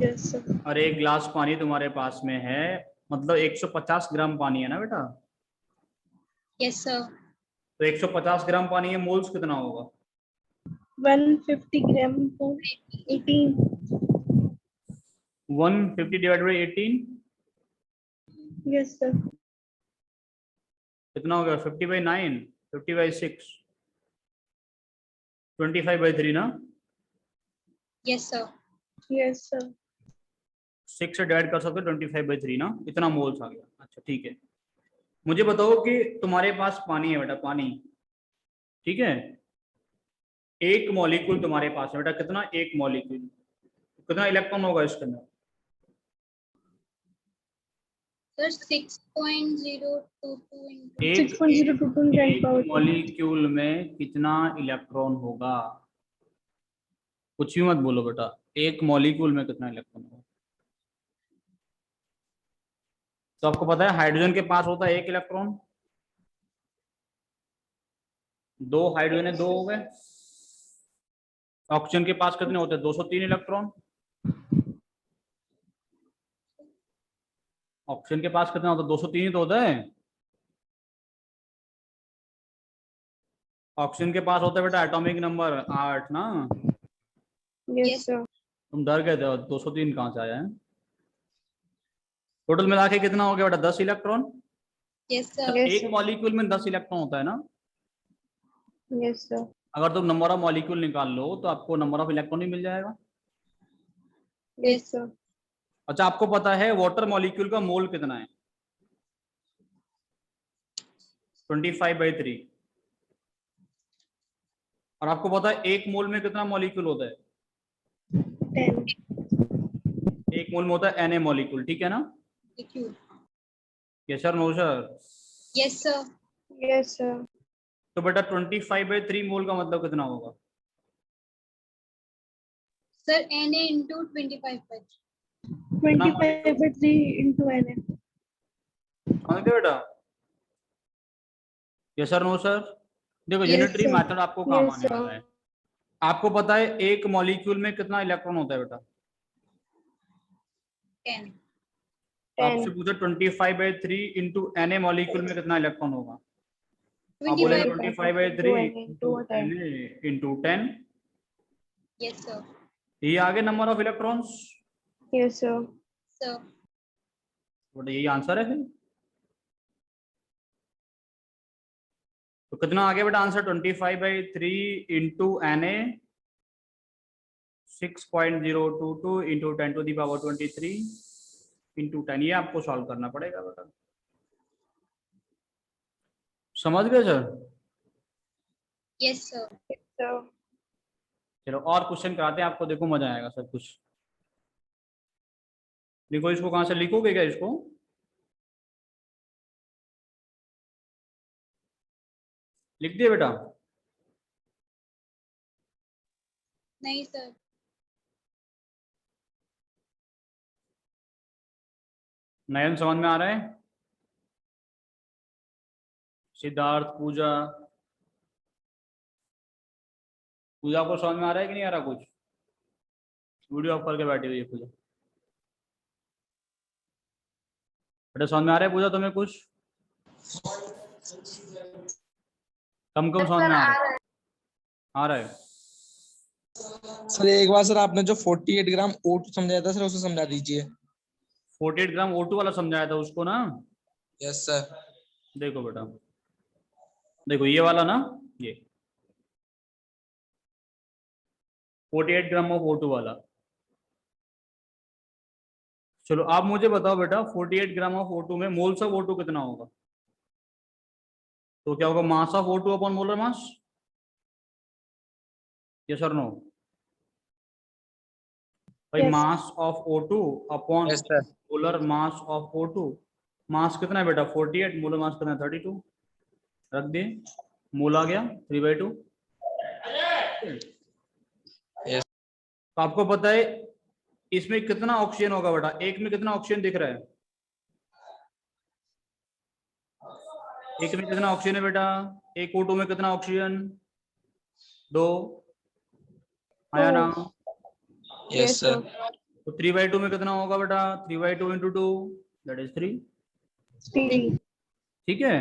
B: Yes, sir.
A: और एक गिलास पानी तुम्हारे पास में है, मतलब 150 ग्राम पानी है ना बेटा।
C: Yes, sir.
A: तो 150 ग्राम पानी है, मोल्स कितना होगा?
B: 150 gram for 18.
A: 150 divided by 18
B: Yes, sir.
A: कितना हो गया? 50/9, 50/6, 25/3 ना।
C: Yes, sir.
B: Yes, sir.
A: 6 से डिवाइड कर सकते हो 25/3 ना, इतना मोल्स आ गया। अच्छा ठीक है, मुझे बताओ कि तुम्हारे पास पानी है बेटा, पानी, ठीक है। एक मॉलिक्यूल तुम्हारे पास है बेटा, कितना? एक मॉलिक्यूल, कितना इलेक्ट्रॉन होगा इसके अंदर?
C: Sir, 6.022 into
A: एक
B: 6.022 10 power 2.
A: मॉलिक्यूल में कितना इलेक्ट्रॉन होगा? कुछ भी मत बोलो बेटा। एक मॉलिक्यूल में कितना इलेक्ट्रॉन होगा? तो आपको पता है हाइड्रोजन के पास होता है एक इलेक्ट्रॉन, दो हाइड्रोजन है, दो हो गए। ऑक्सीजन के पास कितने होते हैं? 203 इलेक्ट्रॉन। ऑक्सीजन के पास कितना होता है? 203 ही तो होता है। ऑक्सीजन के पास होता है बेटा एटॉमिक नंबर 8 ना।
B: Yes,
C: Yes.
B: sir.
A: तुम डर गए थे, 203 कहाँ से आया है? टोटल मिला के कितना हो गया बेटा? 10 इलेक्ट्रॉन।
C: Yes, sir.
B: Yes,
A: एक
B: sir.
A: मॉलिक्यूल में 10 इलेक्ट्रॉन होता है ना।
B: Yes, sir.
A: अगर तुम नंबर ऑफ मॉलिक्यूल निकाल लो तो आपको नंबर ऑफ इलेक्ट्रॉन ही मिल जाएगा।
B: Yes, sir.
A: अच्छा, आपको पता है वाटर मॉलिक्यूल का मोल कितना है? 25/3। और आपको पता है एक मोल में कितना मॉलिक्यूल होता है?
B: 10.
A: एक मोल में होता है Na मॉलिक्यूल, ठीक है ना?
C: Liquid.
A: Yes sir, no sir?
C: Yes, sir.
B: Yes, sir.
A: तो बेटा 25/3 मोल का मतलब कितना होगा?
C: Sir, Na into 25/3.
B: 25/3 into Na.
A: समझ गए बेटा? Yes sir, no sir? देखो
C: Yes,
A: यूनिटरी
B: sir.
A: मेथड आपको काम
B: Yes,
A: आने
B: sir.
A: वाला है। आपको पता है एक मॉलिक्यूल में कितना इलेक्ट्रॉन होता है बेटा?
C: 10.
A: आपसे
B: 10.
A: पूछा 25/3 इंटू Na मॉलिक्यूल में कितना इलेक्ट्रॉन होगा? आप बोलेंगे
C: 25.
A: 25/3
B: into
A: into
B: 10.
A: Na into 10।
C: Yes, sir.
A: ये आगे number of electrons.
B: Yes, sir.
C: Sir.
A: बेटा यही आंसर है फिर। तो कितना आ गया बेटा answer? 25/3 into Na 6.022 into 10⁻23 into 10। ये आपको सॉल्व करना पड़ेगा बेटा। समझ गए sir?
C: Yes, sir.
B: Yes, sir.
A: चलो और क्वेश्चन कराते हैं आपको, देखो मजा आएगा सब कुछ। देखो इसको कहां से लिखोगे क्या? इसको लिख दिए बेटा?
C: नहीं sir.
A: नयन समझ में आ रहा है? सिद्धार्थ, पूजा, पूजा को समझ में आ रहा है कि नहीं आ रहा कुछ? वीडियो ऑफ करके बैठी हुई है पूजा। बेटा समझ में आ रहा है पूजा तुम्हें कुछ? कम कम समझ में आ रहा है? आ रहा है।
F: सर एक बार सर आपने जो 48 ग्राम O2 समझाया था सर उसे समझा दीजिए।
A: 48 ग्राम O2 वाला समझाया था उसको ना।
F: Yes sir.
A: देखो बेटा, देखो ये वाला ना, ये 48 ग्राम ऑफ O2 वाला। चलो आप मुझे बताओ बेटा 48 ग्राम ऑफ O2 में मोल्स ऑफ O2 कितना होगा? तो क्या होगा? Mass of O2 upon molar mass. Yes और नो? भाई
B: Yes.
A: Mass of O2 upon
F: yes sir.
A: Molar mass of O2। मास कितना है बेटा? 48। मोलर मास कितना है? 32। रख दिए, मोल आ गया 3/2।
F: Yes.
A: तो आपको पता है इसमें कितना ऑक्सीजन होगा बेटा? एक में कितना ऑक्सीजन दिख रहा है? एक में कितना ऑक्सीजन है बेटा? एक O2 में कितना ऑक्सीजन? 2 आया ना?
F: Yes sir.
A: तो 3/2 में कितना होगा बेटा? 3/2 इंटू 2 दैट इज 3।
B: 3.
A: ठीक है,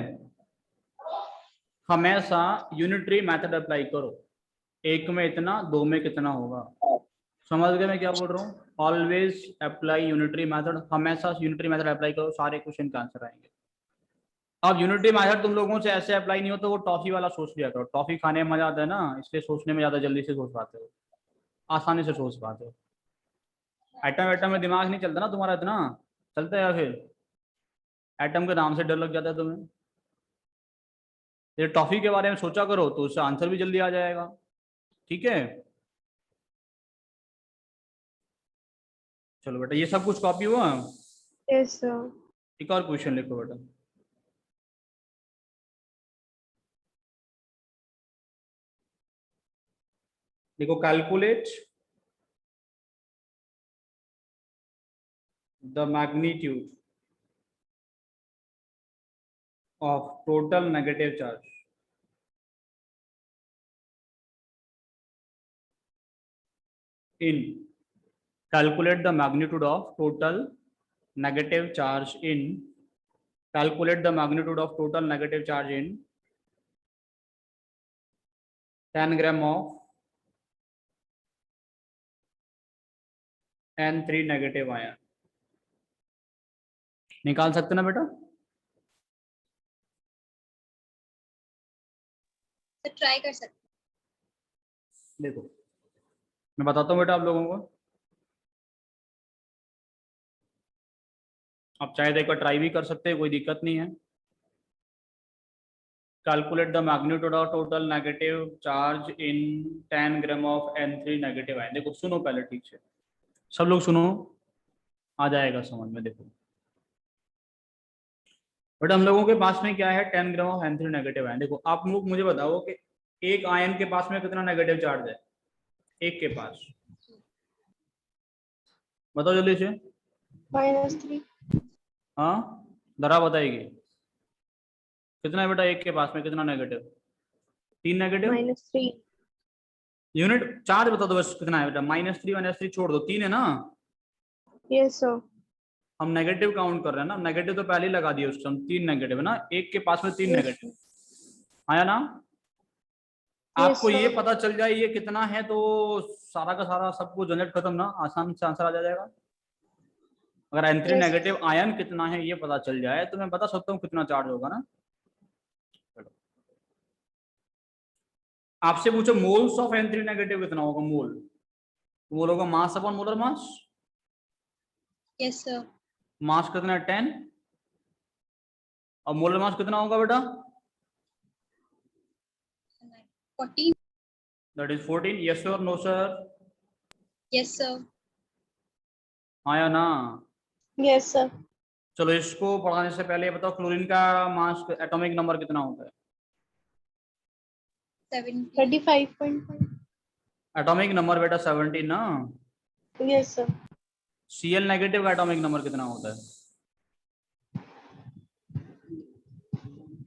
A: हमेशा यूनिटरी मेथड अप्लाई करो। एक में इतना, दो में कितना होगा। समझ गए मैं क्या बोल रहा हूँ? Always apply unitary method. हमेशा यूनिटरी मेथड अप्लाई करो, सारे क्वेश्चन का आंसर आएंगे। अब यूनिटरी मेथड तुम लोगों से ऐसे अप्लाई नहीं होता, वो टॉफी वाला सोच लिया करो। टॉफी खाने में मजा आता है ना, इसलिए सोचने में ज्यादा जल्दी से सोच पाते हो, आसानी से सोच पाते हो। एटम एटम में दिमाग नहीं चलता ना तुम्हारा, इतना चलता है या फिर एटम के नाम से डर लग जाता है तुम्हें? ये टॉफी के बारे में सोचा करो तो उससे आंसर भी जल्दी आ जाएगा। ठीक है, चलो बेटा ये सब कुछ कॉपी हुआ।
B: Yes, sir.
A: एक और क्वेश्चन लिखो बेटा। देखो calculate the magnitude of total negative charge in calculate the magnitude of total negative charge in calculate the magnitude of total negative charge in 10 gram of N3 negative ion. निकाल सकते ना बेटा?
C: तो ट्राई कर सकते
A: देखो मैं बताता हूँ बेटा आप लोगों को, आप चाहे तो एक बार ट्राई भी कर सकते हैं, कोई दिक्कत नहीं है। Calculate the magnitude of total negative charge in 10 gram of N3 negative ion. देखो सुनो पहले ठीक से, सब लोग सुनो, आ जाएगा समझ में। देखो बट हम लोगों के पास में क्या है, 10 gram of N3 negative ion. देखो आप लोग मुझे बताओ कि एक आयन के पास में कितना नेगेटिव चार्ज है, एक के पास, बताओ जल्दी से।
B: -3।
A: हाँ दरा बताएगी कितना है बेटा, एक के पास में कितना नेगेटिव, 3 नेगेटिव।
B: -3।
A: यूनिट चार्ज बता दो बस कितना है बेटा, -3 -3 छोड़ दो, 3 है ना।
B: Yes sir.
A: हम नेगेटिव काउंट कर रहे हैं ना, नेगेटिव तो पहले ही लगा दिए उस टाइम, 3 नेगेटिव है ना, एक के पास में 3 नेगेटिव आया ना। आपको ये
B: sir.
A: पता चल जाए ये कितना है तो सारा का सारा सब कुछ झंझट खत्म ना, आसान से आंसर आ जाएगा। अगर N3
B: Yes.
A: नेगेटिव आयन कितना है ये पता चल जाए तो मैं बता सकता हूँ कितना चार्ज होगा ना। आपसे पूछो मोल्स ऑफ N3 नेगेटिव कितना होगा, मोल, मोल होगा mass upon molar mass.
C: Yes sir.
A: Mass कितना है 10 और मोलर मास कितना होगा बेटा,
C: 14।
A: That is 14। यस और नो सर?
C: Yes sir.
A: आया ना।
B: Yes sir.
A: चलो इसको पढ़ाने से पहले बताओ क्लोरीन का मास एटॉमिक नंबर कितना होता है?
B: 35.5।
A: एटॉमिक नंबर बेटा 17 ना।
B: Yes sir.
A: Cl नेगेटिव का एटॉमिक नंबर कितना होता है?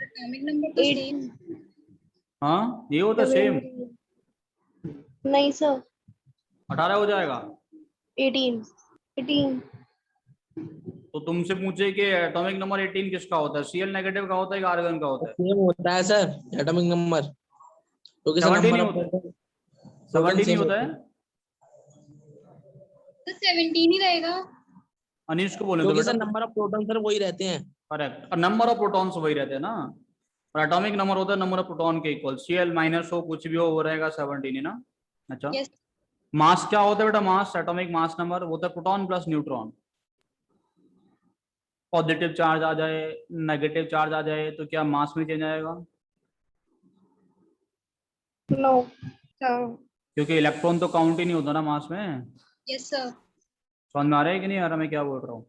C: एटॉमिक नंबर तो
B: 8।
C: सेम।
A: हाँ ये होता है सेम।
B: नहीं सर,
A: 18 हो जाएगा।
B: 18।
A: तो तुमसे पूछे कि एटॉमिक नंबर 18 किसका होता है, Cl नेगेटिव का होता है कि आर्गन का होता है?
F: सेम होता है सर एटॉमिक नंबर, क्योंकि सर
A: 17
F: नंबर
A: ही
F: ऑफ
A: होता है, 17 ही होता है।
C: तो 17 ही रहेगा।
A: अनिश को बोले तो
F: क्योंकि
A: बेटा,
F: sir number of proton sir वही रहते हैं।
A: करेक्ट, और नंबर ऑफ प्रोटॉन्स वही रहते हैं ना, और एटॉमिक नंबर होता है नंबर ऑफ प्रोटॉन के इक्वल। Cl माइनस हो कुछ भी हो वो रहेगा 17 है ना। अच्छा
C: यस।
A: मास क्या होता है बेटा, मास एटॉमिक मास नंबर होता है proton plus neutron. Positive charge आ जाए नेगेटिव चार्ज आ जाए तो क्या मास में चेंज आएगा?
B: नो।
A: क्योंकि इलेक्ट्रॉन तो काउंट ही नहीं होता ना मास में।
C: Yes sir.
A: समझ में आ रहा है कि नहीं आ रहा मैं क्या बोल रहा हूँ?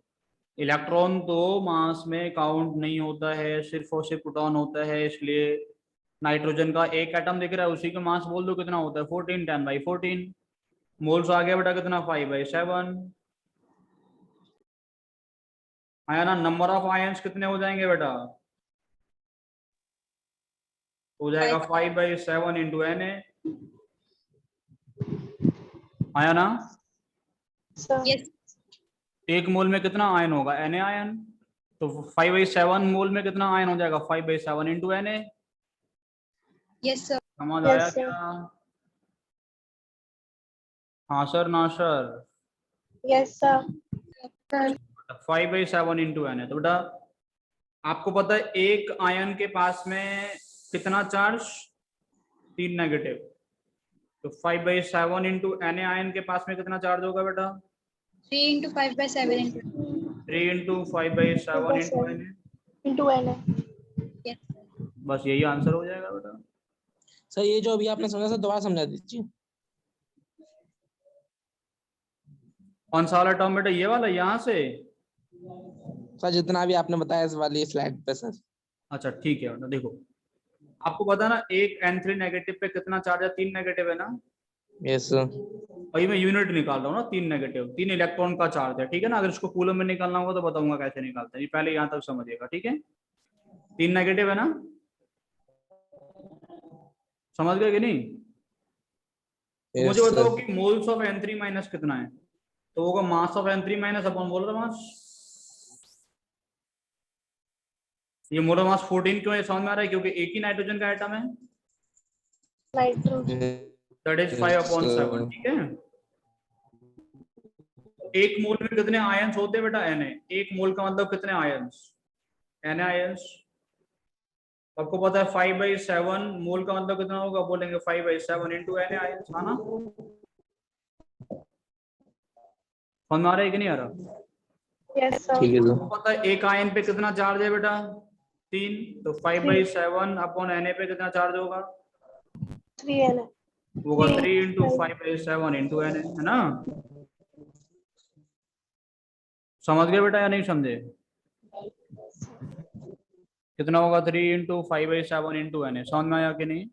A: इलेक्ट्रॉन तो मास में काउंट नहीं होता है, सिर्फ और सिर्फ प्रोटॉन होता है। इसलिए नाइट्रोजन का एक एटम दिख रहा है उसी का मास बोल दो कितना होता है, 14 10/14। मोल्स आ गया बेटा कितना, 5/7 आया ना। नंबर ऑफ आयंस कितने हो जाएंगे बेटा, हो जाएगा 5/7 इंटू Na। आया ना।
B: सर।
C: यस।
A: एक मोल में कितना आयन होगा, Na आयन, तो 5/7 मोल में कितना आयन हो जाएगा, 5/7 इंटू Na।
C: Yes sir.
A: समझ
B: Yes,
A: आया
B: sir.
A: क्या? हाँ सर ना sir?
B: Yes sir.
A: 5/7 into Na। तो बेटा आपको पता है एक आयन के पास में कितना चार्ज, 3 नेगेटिव, तो 5/7 इंटू Na आयन के पास में कितना चार्ज होगा बेटा,
C: 3 × 5/7 into
A: 3 into 5/7 into Na।
B: Into N है।
C: यस।
A: बस यही आंसर हो जाएगा बेटा।
F: सर ये जो अभी आपने समझा सर दोबारा समझा दीजिए।
A: कौन सा वाला टर्म बेटा, ये वाला यहाँ से?
F: सर जितना भी आपने बताया इस वाली स्लाइड पे सर।
A: अच्छा ठीक है बेटा, देखो आपको पता ना एक N3 नेगेटिव पे कितना चार्ज है, 3 नेगेटिव है ना।
F: Yes sir.
A: भाई मैं यूनिट निकाल रहा हूँ ना, 3 नेगेटिव, 3 इलेक्ट्रॉन का चार्ज है, ठीक है ना। अगर इसको कूलम में निकालना होगा तो बताऊंगा कैसे निकालते हैं, ये पहले यहाँ तक समझिएगा, ठीक है। 3 नेगेटिव है ना, समझ गए कि नहीं। तो मुझे
F: यस
A: बताओ
F: सर।
A: कि मोल्स ऑफ N3 माइनस कितना है, तो होगा mass of N3 minus upon molar मास। ये मोलर मास 14 क्यों है समझ में आ रहा है, क्योंकि एक ही नाइट्रोजन का एटम है,
B: नाइट्रोजन।
A: दैट इज 5/7, ठीक है। एक मोल में कितने आयंस होते हैं बेटा, Na। एक मोल का मतलब कितने आयंस, Na आयंस। आपको पता है 5/7 मोल का मतलब कितना होगा, बोलेंगे 5/7 इंटू Na आयंस, है ना। समझ में आ रहा है कि नहीं आ रहा।
B: Yes sir.
F: ठीक है सर।
A: आपको पता है एक आयन पे कितना चार्ज है बेटा, 3, तो 5/7 अपॉन Na पे कितना चार्ज होगा,
B: 3 N
A: होगा 3 इंटू 5/7 इंटू Na, है ना। समझ गए बेटा या नहीं समझे, कितना होगा 3 इंटू 5/7 इंटू Na, समझ में आया कि नहीं,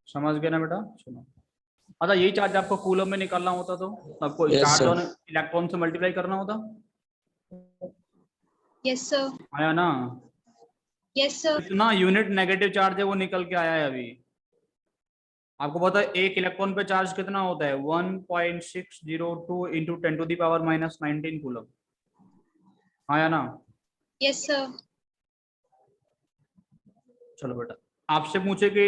A: समझ गए ना बेटा। सुनो, अच्छा यही चार्ज आपको कूलम में निकालना होता तो आपको
F: Yes,
A: charge
F: sir.
A: On electron से मल्टीप्लाई करना होता,
C: Yes, sir.
A: आया ना।
C: Yes, sir.
A: इतना यूनिट नेगेटिव चार्ज है वो निकल के आया है अभी। आपको पता है एक इलेक्ट्रॉन पे चार्ज कितना होता है, 1.602 इंटू 10⁻⁻19 कूलम, आया ना।
C: Yes, sir.
A: चलो बेटा, आपसे पूछे कि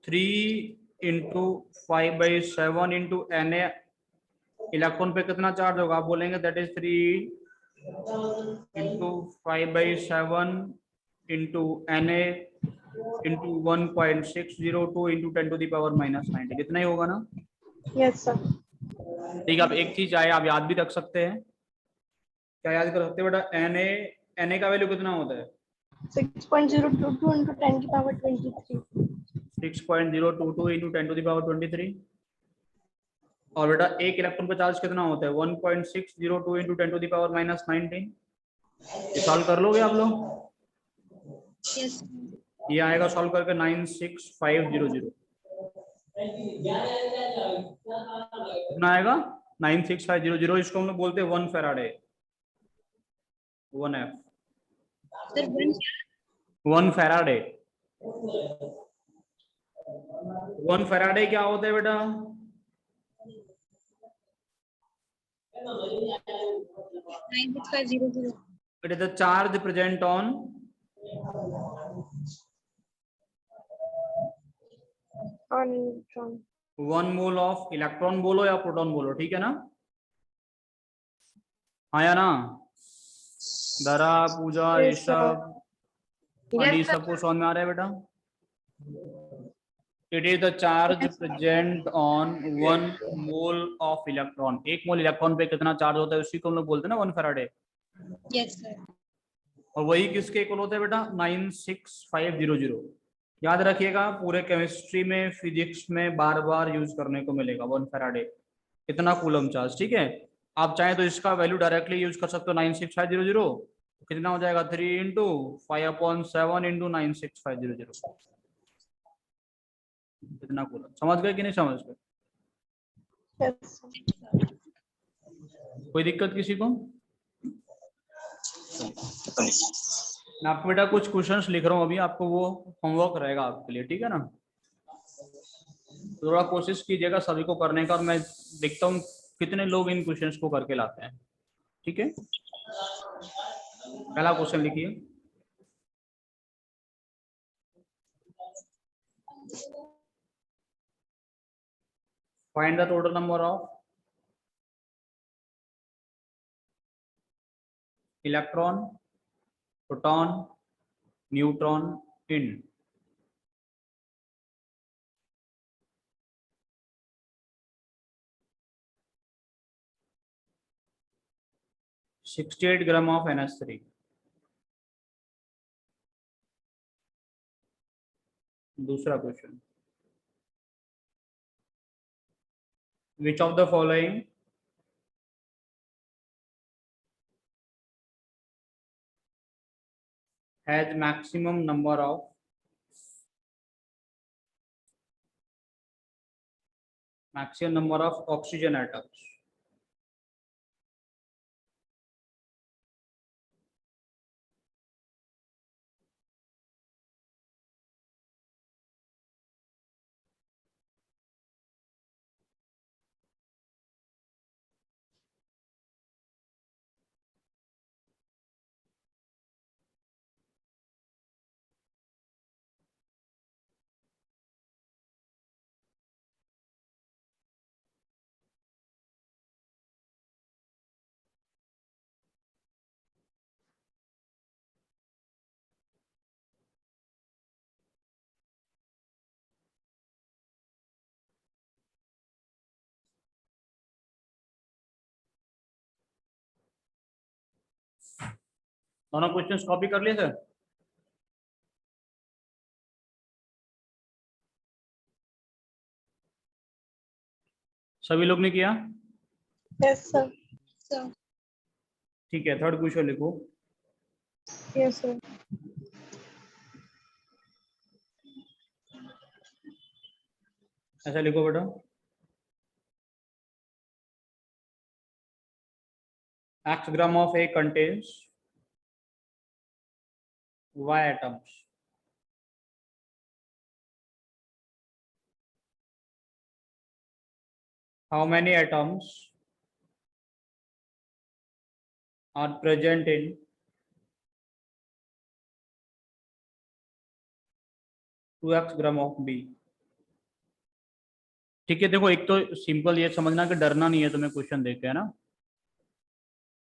A: 3 इंटू 5/7 इंटू Na इलेक्ट्रॉन पे कितना चार्ज होगा, आप बोलेंगे that is 3 into 5/7 into Na into 1.602 into 10⁻⁻19, कितना ही होगा ना।
B: Yes sir.
A: ठीक है, अब एक चीज आए आप याद भी रख सकते हैं, क्या याद कर सकते हैं बेटा, Na का वैल्यू कितना होता है,
B: 6.022 into 10 की पावर 23।
A: 6.022 इंटू 10⁻23। और बेटा एक इलेक्ट्रॉन पे चार्ज कितना होता है, 1.602 इंटू 10⁻⁻19। ये सॉल्व कर लोगे आप लोग,
C: Yes.
A: ये आएगा सॉल्व करके 96500, कितना आएगा 96500। इसको हम लोग बोलते हैं 1 Faraday, 1F,
C: Sir, 1.
A: 1 Faraday. 1 Faraday क्या होता है बेटा,
C: 96500.
A: It is the charge present on
B: On neutron।
A: 1 mole of electron बोलो या प्रोटॉन बोलो, ठीक है ना, आया ना। दरा, पूजा,
B: Yes, sir.
A: ऋषभ, अली, सबको समझ में आ रहा है बेटा। It is the charge present on 1 mole of electron, एक मोल इलेक्ट्रॉन पे कितना चार्ज होता है उसी को हम लोग बोलते हैं ना 1 फैराडे।
C: Yes, sir.
A: और वही किसके इक्वल होता है बेटा, 96500। याद रखिएगा, पूरे केमिस्ट्री में फिजिक्स में बार बार यूज करने को मिलेगा 1 फैराडे, कितना कूलम चार्ज, ठीक है। आप चाहें तो इसका वैल्यू डायरेक्टली यूज कर सकते हो, 96500, कितना हो जाएगा 3 इंटू 5/7 इंटू 96500, कितना कूलम। समझ गए कि नहीं समझ गए,
B: Yes, sir.
A: कोई दिक्कत किसी को। मैं आपको बेटा कुछ क्वेश्चंस लिख रहा हूँ अभी, आपको वो होमवर्क रहेगा आपके लिए, ठीक है ना। थोड़ा कोशिश कीजिएगा सभी को करने का, और मैं देखता हूँ कितने लोग इन क्वेश्चंस को करके लाते हैं, ठीक है। पहला क्वेश्चन लिखिए, find the total number of electron, proton, neutron in 68 gram of NH3। दूसरा question, which of the following has maximum number of maximum number of oxygen atoms. दोनों क्वेश्चंस कॉपी कर लिए सर? सभी लोग ने किया?
B: Yes, sir.
C: sir.
A: ठीक है, थर्ड क्वेश्चन लिखो।
B: Yes, sir.
A: ऐसा लिखो बेटा, x gram of A contains Y atoms. How many atoms are present in 2x gram of B? ठीक है, देखो एक तो सिंपल ये समझना कि डरना नहीं है तुम्हें क्वेश्चन देख के, है ना?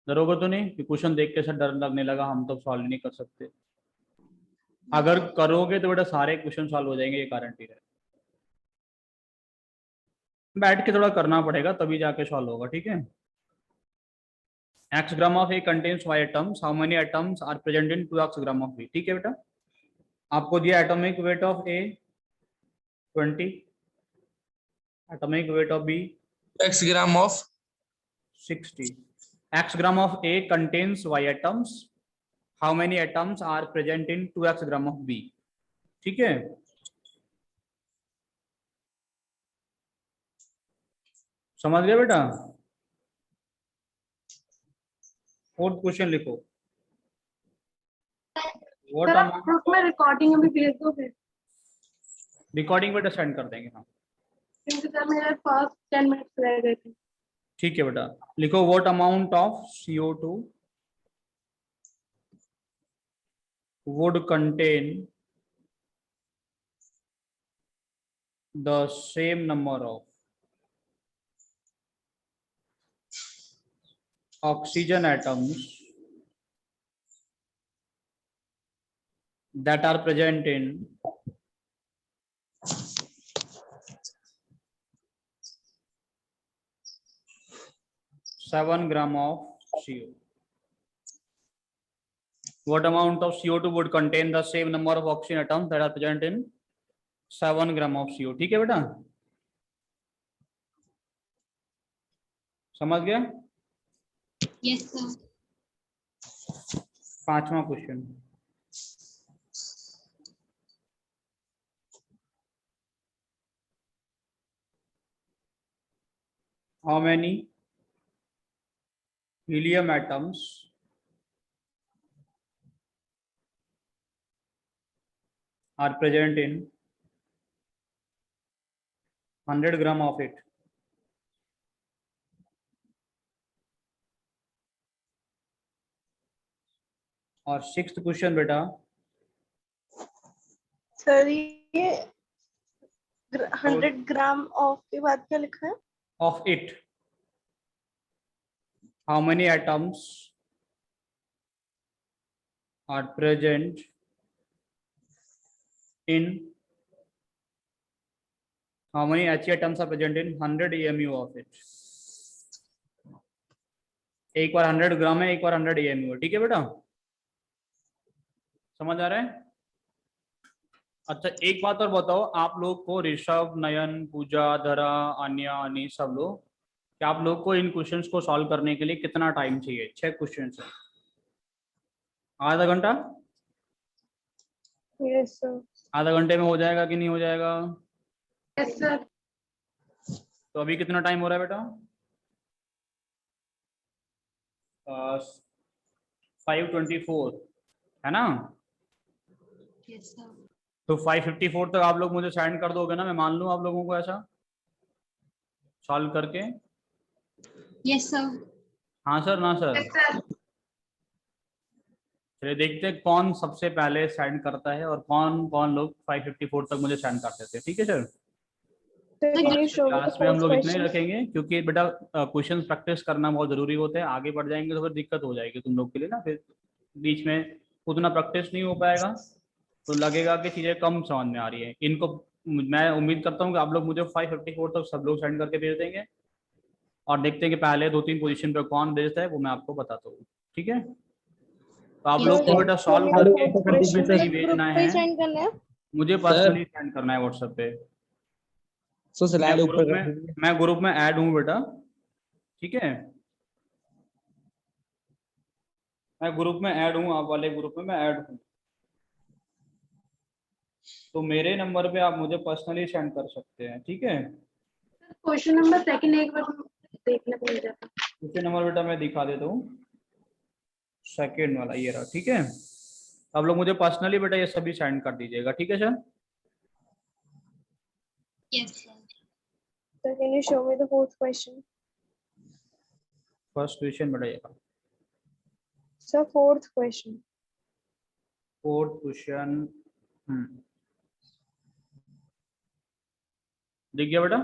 A: डरोगे तो नहीं कि क्वेश्चन देख के सर डर लगने लगा, हम तो सॉल्व नहीं कर सकते। अगर करोगे तो बेटा सारे क्वेश्चन सॉल्व हो जाएंगे, ये गारंटी है। बैठ के थोड़ा करना पड़ेगा तभी जाके सॉल्व होगा, ठीक है? x gram of A contains Y atoms. How many atoms are present in 2x gram of B? ठीक है बेटा, आपको दिया atomic weight of A 20, atomic weight of B
F: x gram of
A: 60. X gram of A contains Y atoms. How many atoms are present in 2x gram of B? ठीक है, समझ गया बेटा? फोर्थ क्वेश्चन लिखो। व्हाट
B: सर आप group में recording अभी भेज दो फिर,
A: रिकॉर्डिंग बेटा सेंड कर देंगे, हाँ
B: क्योंकि सर मेरे पास 10 मिनट्स रह गए थे।
A: ठीक है बेटा, लिखो what amount of CO2 would contain the same number of oxygen atoms that are present in 7 gram of CO. What amount of CO2 would contain the same number of oxygen atoms that are present in 7 gram of CO? ठीक है बेटा, समझ गया?
C: Yes, sir.
A: पांचवा question, how many helium atoms are present in 100 gram of it? और sixth question बेटा,
B: sir ये 100 gram of के बाद क्या लिखा है?
A: of it, how many atoms are present in, how many He atoms are present in 100 EMU of it? एक बार 100 ग्राम है, एक बार 100 EMU है, ठीक है बेटा, समझ आ रहा है? अच्छा एक बात और बताओ, आप लोग को ऋषभ, नयन, पूजा, धरा, अन्या, अनी सब लोग, क्या आप लोग को इन क्वेश्चंस को सॉल्व करने के लिए कितना टाइम चाहिए? 6 क्वेश्चंस है, आधा घंटा?
B: Yes sir.
A: आधा घंटे में हो जाएगा कि नहीं हो जाएगा?
B: Yes sir.
A: तो अभी कितना टाइम हो रहा है बेटा? 5:24 है ना?
C: Yes, sir.
A: तो 5:54 तक आप लोग मुझे सेंड कर दोगे ना? मैं मान लूँ आप लोगों को ऐसा सॉल्व करके?
C: Yes, sir.
A: हाँ सर ना सर? चलिए देखते हैं कौन सबसे पहले सेंड करता है और कौन कौन लोग 5:54 तक मुझे सेंड कर देते हैं। ठीक है sir?
B: Sir, can you show me the
A: class में हम
B: fourth
A: लोग इतना ही
B: question?
A: रखेंगे क्योंकि बेटा क्वेश्चन प्रैक्टिस करना बहुत जरूरी होता है। आगे बढ़ जाएंगे तो फिर दिक्कत हो जाएगी तुम लोग के लिए ना, फिर बीच में उतना प्रैक्टिस नहीं हो पाएगा तो लगेगा कि चीजें कम समझ में आ रही है इनको। मैं उम्मीद करता हूँ कि आप लोग मुझे 5:54 तक सब लोग सेंड करके भेज देंगे और देखते हैं कि पहले 2-3 पोजीशन पे कौन भेजता है, वो मैं आपको बताता हूँ। ठीक है? तो आप
C: Yes,
A: लोग को
C: sir.
A: बेटा
B: Show
A: सॉल्व
B: me the
A: करके
B: fourth
A: ग्रुप में
B: question.
A: से ही
B: Sir,
A: भेजना
B: group पे
A: है।
B: send करना है?
A: मुझे पर्सनली सेंड करना है व्हाट्सएप पे।
F: सर स्लाइड ऊपर कर
A: मैं
F: दीजिए।
A: ग्रुप में ऐड हूँ बेटा। ठीक है? मैं ग्रुप में ऐड हूँ, आप वाले ग्रुप में मैं ऐड हूँ। तो मेरे नंबर पे आप मुझे पर्सनली सेंड कर सकते हैं। ठीक है?
C: क्वेश्चन नंबर सेकंड एक बार देखने को मिल जाता।
A: दूसरे नंबर बेटा मैं दिखा देता हूँ, सेकेंड वाला ये रहा। ठीक है? आप लोग मुझे पर्सनली बेटा ये सभी सेंड कर दीजिएगा। ठीक है sir?
C: Yes, sir.
B: Sir, can you show me the fourth question?
A: First question बेटा ये रहा।
B: Sir, fourth question.
A: Fourth question दिख गया बेटा?